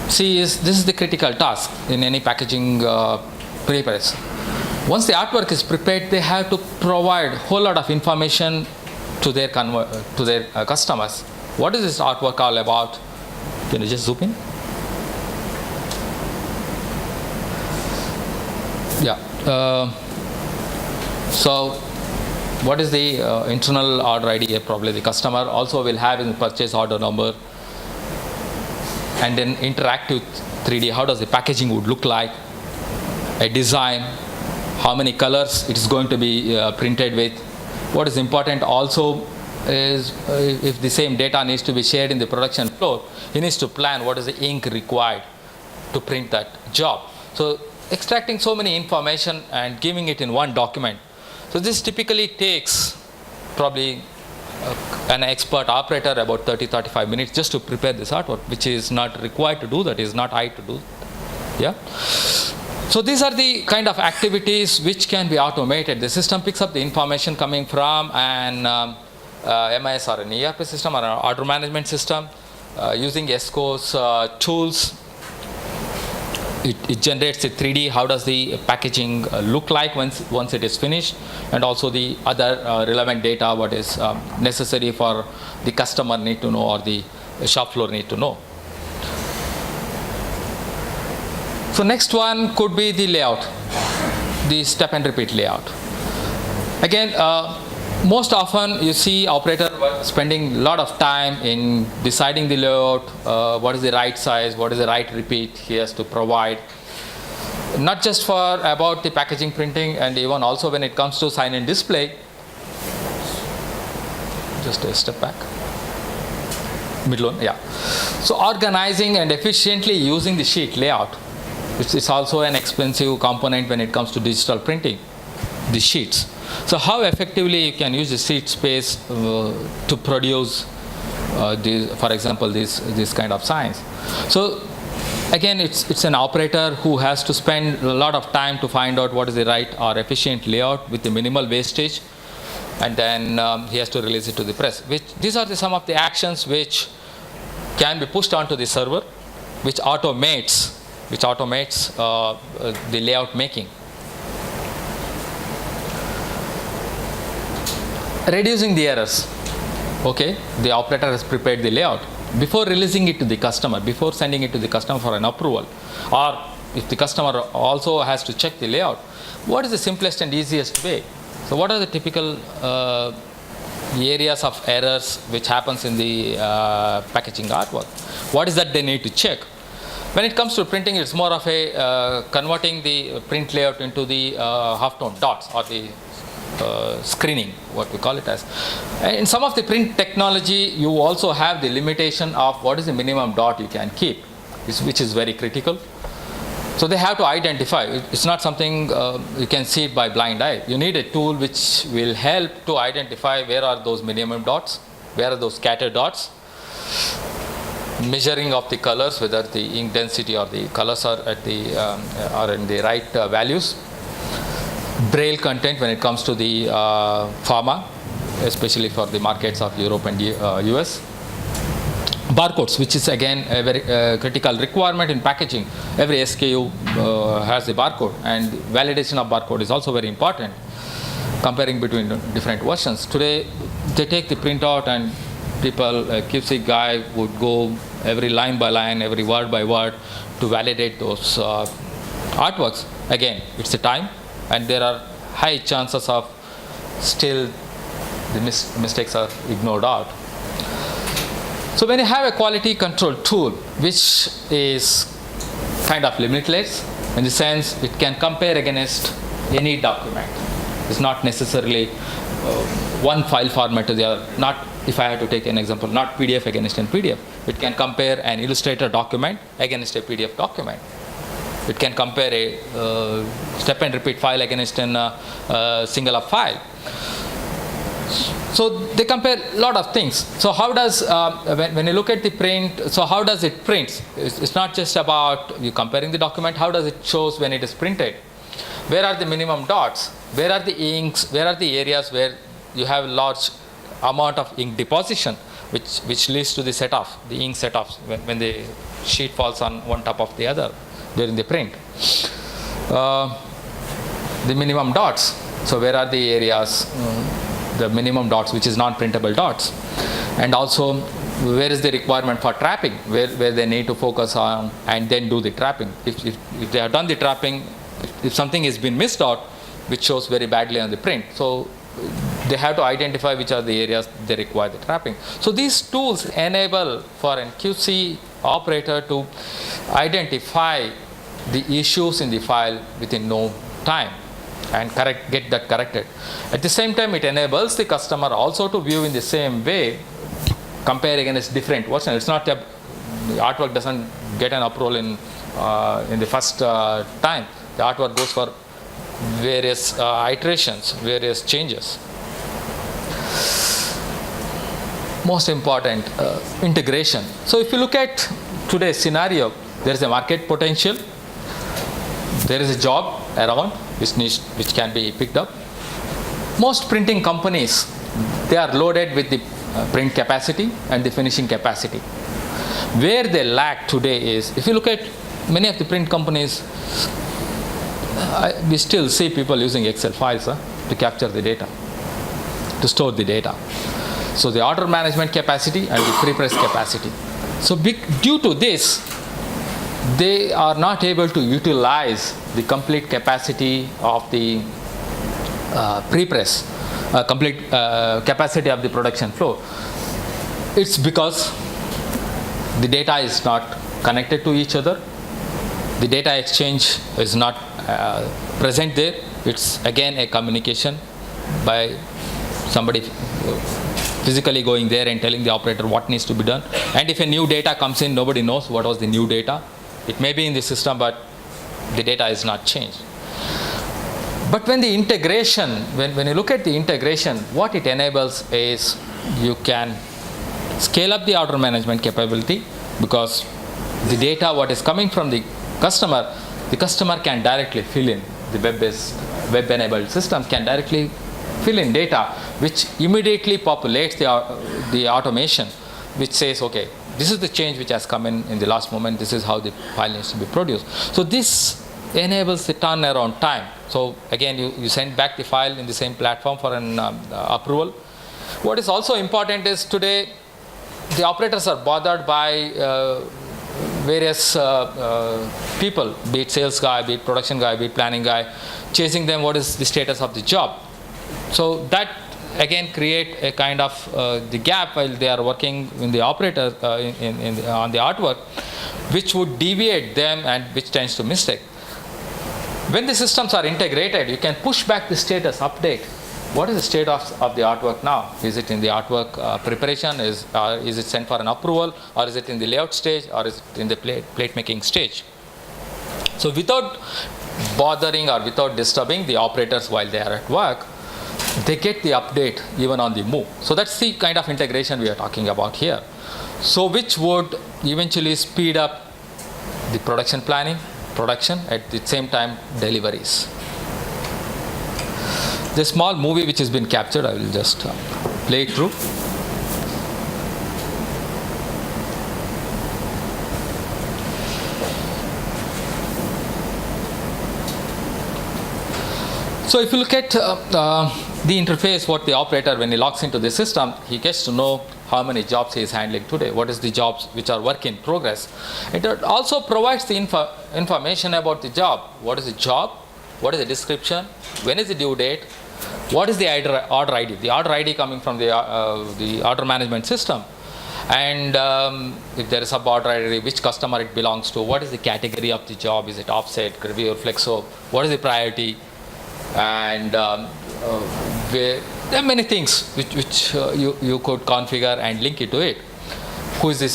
see is, this is the critical task in any packaging prepress. Once the artwork is prepared, they have to provide a whole lot of information to their customers. What is this artwork all about? Can you just zoom in? Yeah. So what is the internal order ID? Probably the customer also will have in purchase order number, and then interactive 3D, how does the packaging would look like, a design, how many colors it is going to be printed with. What is important also is if the same data needs to be shared in the production floor, he needs to plan what is the ink required to print that job. So extracting so many information and giving it in one document. So this typically takes probably an expert operator about 30-35 minutes just to prepare this artwork, which is not required to do that, is not I to do. Yeah. So these are the kind of activities which can be automated. The system picks up the information coming from an MIS or an ERP system or an order management system using ESCO's tools. It generates a 3D, how does the packaging look like once it is finished, and also the other relevant data what is necessary for the customer need to know or the shop floor need to know. So next one could be the layout, the step and repeat layout. Again, most often you see operator spending a lot of time in deciding the layout, what is the right size, what is the right repeat he has to provide. Not just for about the packaging printing, and even also when it comes to sign and display. Just a step back. Middle one, yeah. So organizing and efficiently using the sheet layout, which is also an expensive component when it comes to digital printing, the sheets. So how effectively you can use the sheet space to produce, for example, this kind of signs. So again, it's an operator who has to spend a lot of time to find out what is the right or efficient layout with the minimal wastage, and then he has to release it to the press. These are some of the actions which can be pushed onto the server, which automates the layout making. Reducing the errors. Okay, the operator has prepared the layout. Before releasing it to the customer, before sending it to the customer for an approval, or if the customer also has to check the layout, what is the simplest and easiest way? So what are the typical areas of errors which happens in the packaging artwork? What is that they need to check? When it comes to printing, it's more of a converting the print layout into the halftone dots, or the screening, what we call it as. In some of the print technology, you also have the limitation of what is the minimum dot you can keep, which is very critical. So they have to identify. It's not something you can see it by blind eye. You need a tool which will help to identify where are those minimum dots, where are those scatter dots, measuring of the colors, whether the ink density or the colors are at the are in the right values. Braille content when it comes to the pharma, especially for the markets of Europe and US. Barcodes, which is again a very critical requirement in packaging. Every SKU has a barcode, and validation of barcode is also very important, comparing between different versions. Today, they take the printout, and people, a QC guy would go every line by line, every word by word to validate those artworks. Again, it's a time, and there are high chances of still the mistakes are ignored out. So when you have a quality control tool which is kind of limitless, in the sense it can compare against any document. It's not necessarily one file format to the other. Not, if I had to take an example, not PDF against an PDF. It can compare an Illustrator document against a PDF document. It can compare a step and repeat file against a single up file. So they compare a lot of things. So how does, when you look at the print, so how does it print? It's not just about you comparing the document, how does it shows when it is printed? Where are the minimum dots? Where are the inks? Where are the areas where you have large amount of ink deposition, which leads to the set-off, the ink set-offs, when the sheet falls on one top of the other during the print. The minimum dots. So where are the areas, the minimum dots, which is non-printable dots? And also, where is the requirement for trapping, where they need to focus on and then do the trapping. If they have done the trapping, if something has been missed out, which shows very badly on the print. So they have to identify which are the areas they require the trapping. So these tools enable for an QC operator to identify the issues in the file within no time and get that corrected. At the same time, it enables the customer also to view in the same way, compare against different versions. It's not the artwork doesn't get an approval in the first time. The artwork goes for various iterations, various changes. Most important, integration. So if you look at today's scenario, there is a market potential, there is a job around which can be picked up. Most printing companies, they are loaded with the print capacity and the finishing capacity. Where they lack today is, if you look at many of the print companies, we still see people using Excel files to capture the data, to store the data. So the order management capacity and the pre-press capacity. So due to this, they are not able to utilize the complete capacity of the pre-press, complete capacity of the production flow. It's because the data is not connected to each other. The data exchange is not present there. It's again a communication by somebody physically going there and telling the operator what needs to be done. And if a new data comes in, nobody knows what was the new data. It may be in the system, but the data is not changed. But when the integration, when you look at the integration, what it enables is you can scale up the order management capability, because the data what is coming from the customer can directly fill in. The web-based, web-enabled systems can directly fill in data, which immediately populates the automation, which says, okay, this is the change which has come in the last moment, this is how the file needs to be produced. So this enables the turnaround time. So again, you send back the file in the same platform for an approval. What is also important is today, the operators are bothered by various people, be it sales guy, be it production guy, be it planning guy, chasing them what is the status of the job. So that again create a kind of the gap while they are working in the operator on the artwork, which would deviate them and which tends to mistake. When the systems are integrated, you can push back the status update. What is the state of the artwork now? Is it in the artwork preparation? Is it sent for an approval? Or is it in the layout stage? Or is it in the plate making stage? So without bothering or without disturbing the operators while they are at work, they get the update even on the move. So that's the kind of integration we are talking about here. So which would eventually speed up the production planning, production, at the same time deliveries. The small movie which has been captured, I will just play it through. So if you look at the interface, what the operator, when he logs into the system, he gets to know how many jobs he is handling today, what is the jobs which are work in progress. It also provides the information about the job. What is the job? What is the description? When is the due date? What is the order ID? The order ID coming from the order management system. And if there is a order ID, which customer it belongs to, what is the category of the job? Is it offset, review, or flexo? What is the priority? And there are many things which you could configure and link it to it. Who is this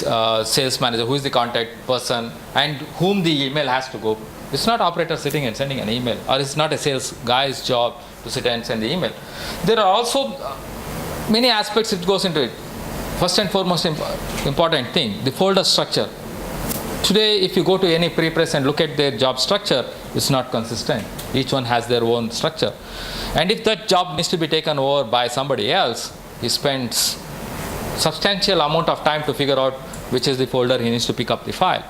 sales manager? Who is the contact person? And whom the email has to go. It's not operator sitting and sending an email, or it's not a sales guy's job to sit and send the email. There are also many aspects it goes into it. First and foremost important thing, the folder structure. Today, if you go to any pre-press and look at their job structure, it's not consistent. Each one has their own structure. And if that job needs to be taken over by somebody else, he spends substantial amount of time to figure out which is the folder he needs to pick up the file.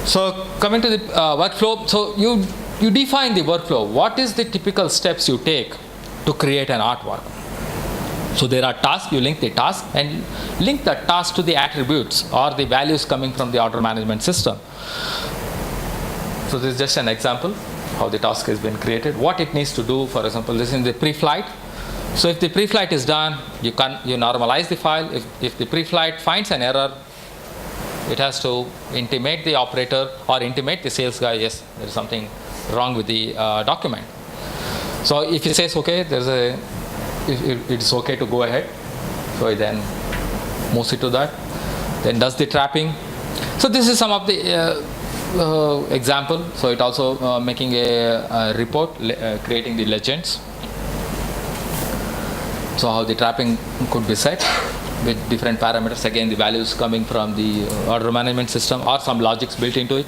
So coming to the workflow, so you define the workflow. What is the typical steps you take to create an artwork? So there are tasks, you link the task and link the task to the attributes or the values coming from the order management system. So this is just an example how the task has been created. What it needs to do, for example, this is in the pre-flight. So if the pre-flight is done, you normalize the file. If the pre-flight finds an error, it has to intimate the operator or intimate the sales guy, yes, there is something wrong with the document. So if he says, okay, it's okay to go ahead, so he then moves it to that, then does the trapping. So this is some of the example. So it also making a report, creating the legends. So how the trapping could be set with different parameters. Again, the values coming from the order management system or some logics built into it.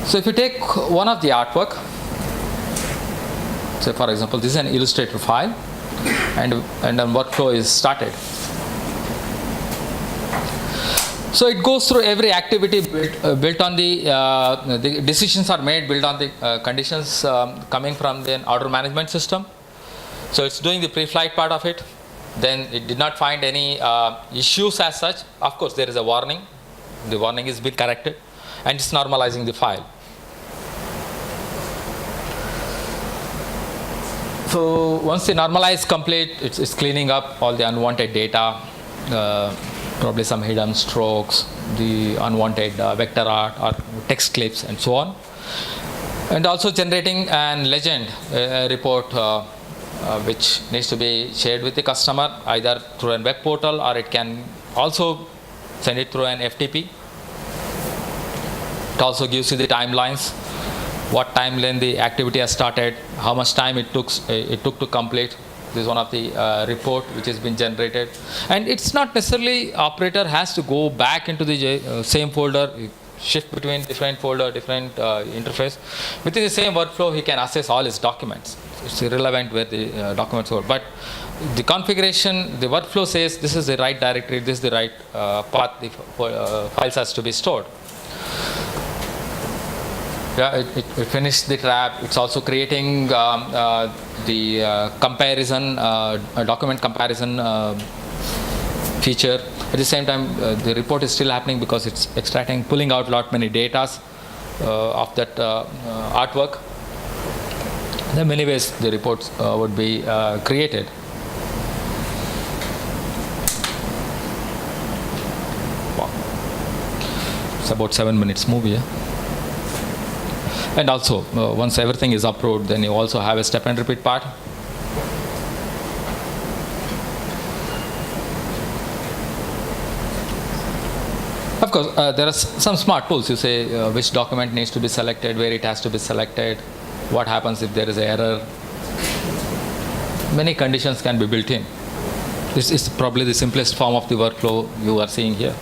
So if you take one of the artwork, say for example, this is an Illustrator file, and then workflow is started. So it goes through every activity built on the decisions are made built on the conditions coming from the order management system. So it's doing the pre-flight part of it. Then it did not find any issues as such. Of course, there is a warning. the warning is being corrected, and it's normalizing the file. So once the normalize complete, it's cleaning up all the unwanted data, probably some hidden strokes, the unwanted vector art or text clips and so on. And also generating an legend, a report which needs to be shared with the customer either through a web portal, or it can also send it through an FTP. It also gives you the timelines, what timeline the activity has started, how much time it took to complete. This is one of the report which has been generated. And it's not necessarily operator has to go back into the same folder, shift between different folder, different interface. Within the same workflow, he can access all his documents. It's irrelevant where the documents are. But the configuration, the workflow says this is the right directory, this is the right path the files has to be stored. Yeah, it finished the trap. It's also creating the comparison, document comparison feature. At the same time, the report is still happening because it's extracting, pulling out many data of that artwork. There are many ways the reports would be created. Wow. It's about 7 minutes movie. Yeah? And also, once everything is approved, then you also have a step and repeat part. Of course, there are some smart tools. You say which document needs to be selected, where it has to be selected, what happens if there is an error. Many conditions can be built in. This is probably the simplest form of the workflow you are seeing here.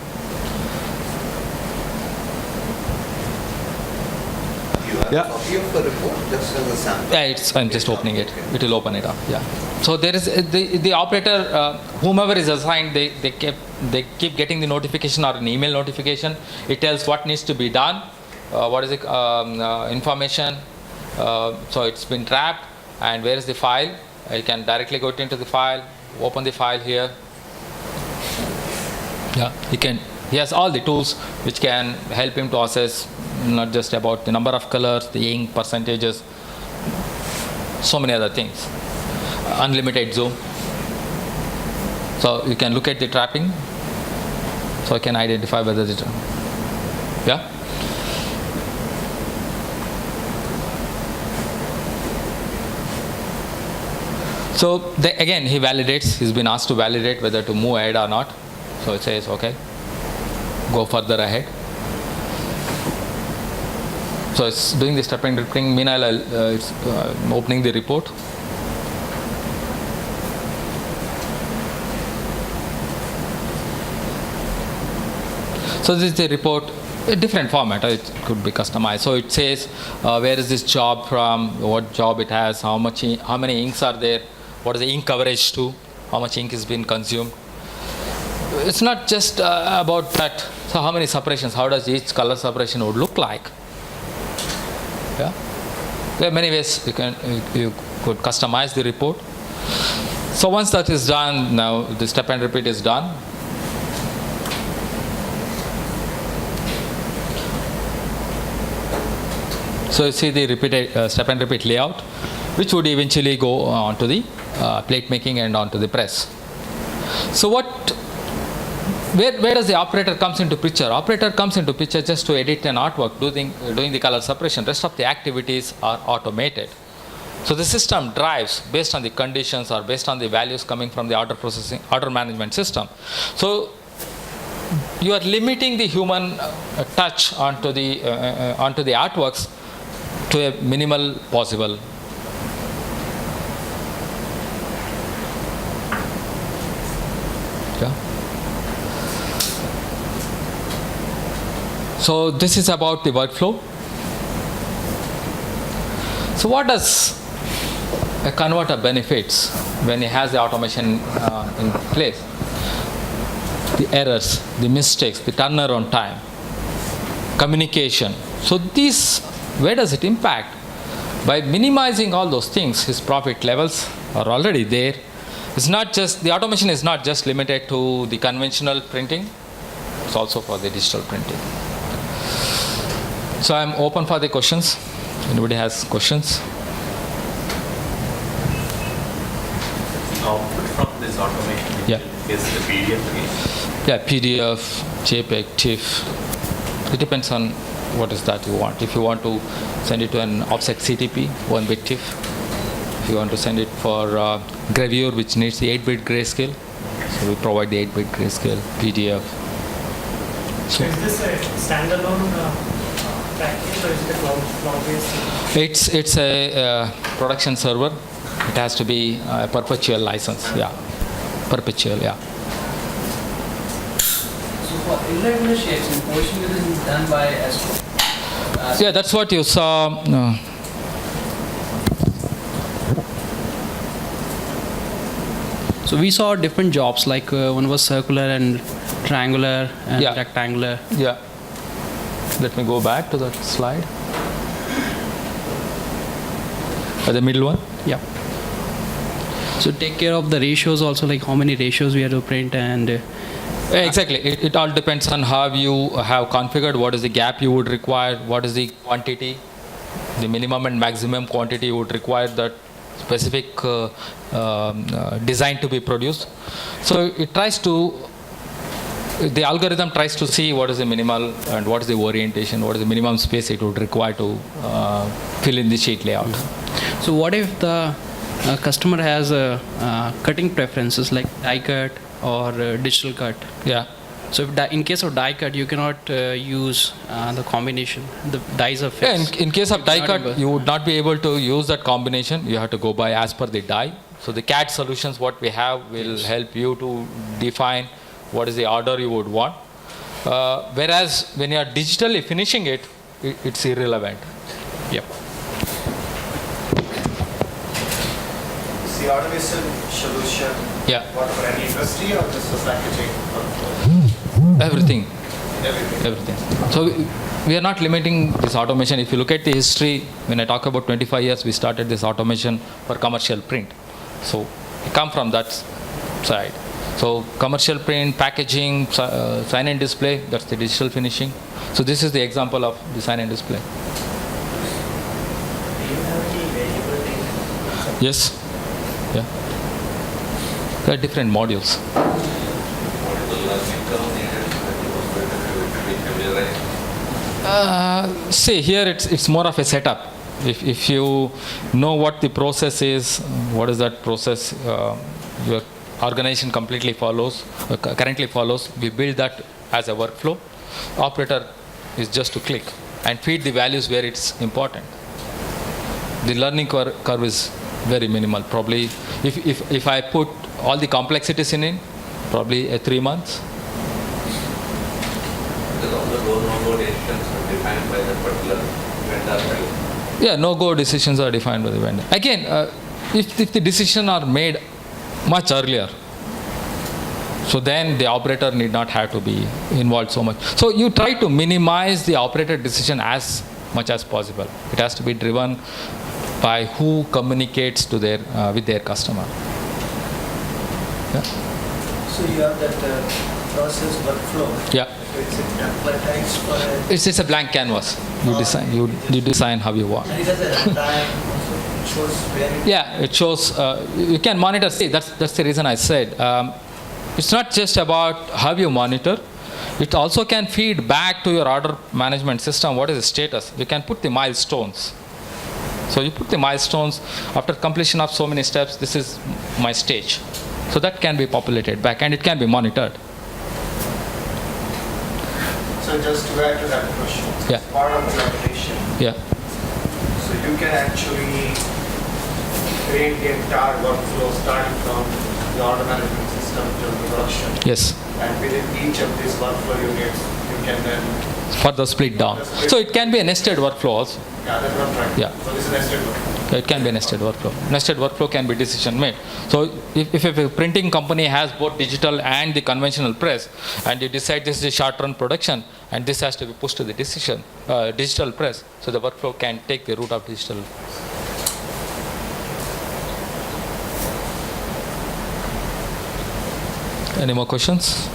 Yeah. Copy of the report just as a sample. Yeah, I'm just opening it. It will open it up. Yeah. So there is the operator, whomever is assigned, they keep getting the notification or an email notification. It tells what needs to be done, what is the information. So it's been trapped, and where is the file? You can directly go into the file, open the file here. Yeah, he has all the tools which can help him to assess not just about the number of colors, the ink percentages, so many other things. Unlimited zoom. So you can look at the trapping. So I can identify whether it's, yeah. So again, he validates. He's been asked to validate whether to move ahead or not. So it says, okay, go further ahead. So it's doing the step and repeating. Meanwhile, it's opening the report. So this is the report, a different format. It could be customized. So it says where is this job from, what job it has, how many inks are there, what is the ink coverage to, how much ink is being consumed. It's not just about that. So how many separations, how does each color separation would look like? Yeah. There are many ways you could customize the report. So once that is done, now the step and repeat is done. So you see the repeated step and repeat layout, which would eventually go on to the plate making and onto the press. So where does the operator comes into picture? Operator comes into picture just to edit an artwork, doing the color separation. Rest of the activities are automated. So the system drives based on the conditions or based on the values coming from the order management system. So you are limiting the human touch onto the artworks to a minimal possible. Yeah. So this is about the workflow. So what does a converter benefits when he has the automation in place? The errors, the mistakes, the turnaround time, communication. So these, where does it impact? By minimizing all those things, his profit levels are already there. It's not just, the automation is not just limited to the conventional printing. It's also for the digital printing. So I'm open for the questions. Anybody has questions? Output from this automation Yeah. is the PDF again. Yeah, PDF, JPEG, TIFF. It depends on what is that you want. If you want to send it to an offset CTP, 1-bit TIFF. If you want to send it for gravure, which needs the 8-bit grayscale, so we provide the 8-bit grayscale, PDF. So is this a standalone package or is it a cloud-based? It's a production server. It has to be a perpetual license. Yeah, perpetual. Yeah. So for irregular shapes, importation is done by ASCO. Yeah, that's what you saw. So we saw different jobs, like one was circular and triangular and Yeah. rectangular. Yeah. Let me go back to that slide. The middle one. Yeah. So take care of the ratios also, like how many ratios we have to print and Exactly. It all depends on how you have configured, what is the gap you would require, what is the quantity, the minimum and maximum quantity you would require that specific design to be produced. So it tries to, the algorithm tries to see what is the minimal and what is the orientation, what is the minimum space it would require to fill in the sheet layout. so what if the customer has cutting preferences like die cut or digital cut? Yeah. So if in case of die cut, you cannot use the combination. The dies are Yeah, fixed. in case of die Not cut, able- you would not be able to use that combination. You have to go by as per the die. So the CAD solutions what we have will help you to define what is the order you would want. Whereas when you are digitally finishing it, it's irrelevant. Yep. Is the automation solution Yeah, what for any industry or just for packaging? everything. Everything. So we are not limiting this automation. If you look at the history, when I talk about 25 years, we started this automation for commercial print. So we come from that side. So commercial print, packaging, sign and display, that's the digital finishing. So this is the example of the sign and display. Do you have any variable data? Yes. Yeah. There are different modules. See, here it's more of a setup. If you know what the process is, what is that process your organization completely follows, currently follows, we build that as a workflow. Operator is just to click and feed the values where it's important. The learning curve is very minimal. Probably if I put all the complexities in, probably 3 months. Because all the no-go decisions are defined by the particular vendor. Yeah, no-go decisions are defined by the vendor. Again, if the decisions are made much earlier, so then the operator need not have to be involved so much. So you try to minimize the operator decision as much as possible. It has to be driven by who communicates to their with their customer. Yeah. So you have that process workflow. Yeah. So it's a templatized for a... It's a blank canvas. You design how you want. And it has a time, also it shows where it... Yeah, it shows, you can monitor. See, that's the reason I said, it's not just about how you monitor, it also can feed back to your order management system what is the status. You can put the milestones. So you put the milestones, after completion of so many steps, this is my stage. So that can be populated back and it can be monitored. So just to add to that question, Yeah. part of the automation, Yeah, so you can actually create the entire workflow starting from the order management system to the production. yes. And within each of these workflow units, you can then, Further split down. So it can be a nested workflow also. yeah, that's what I'm trying. Yeah. So this is nested workflow. It can be a nested workflow. Nested workflow can be decision made. So if a printing company has both digital and the conventional press, and you decide this is a short-run production, and this has to be pushed to the digital press, so the workflow can take the route of digital. Any more questions?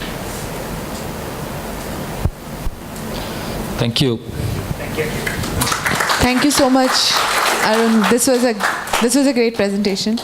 Thank you. Thank you so much, Arun. This was a great presentation.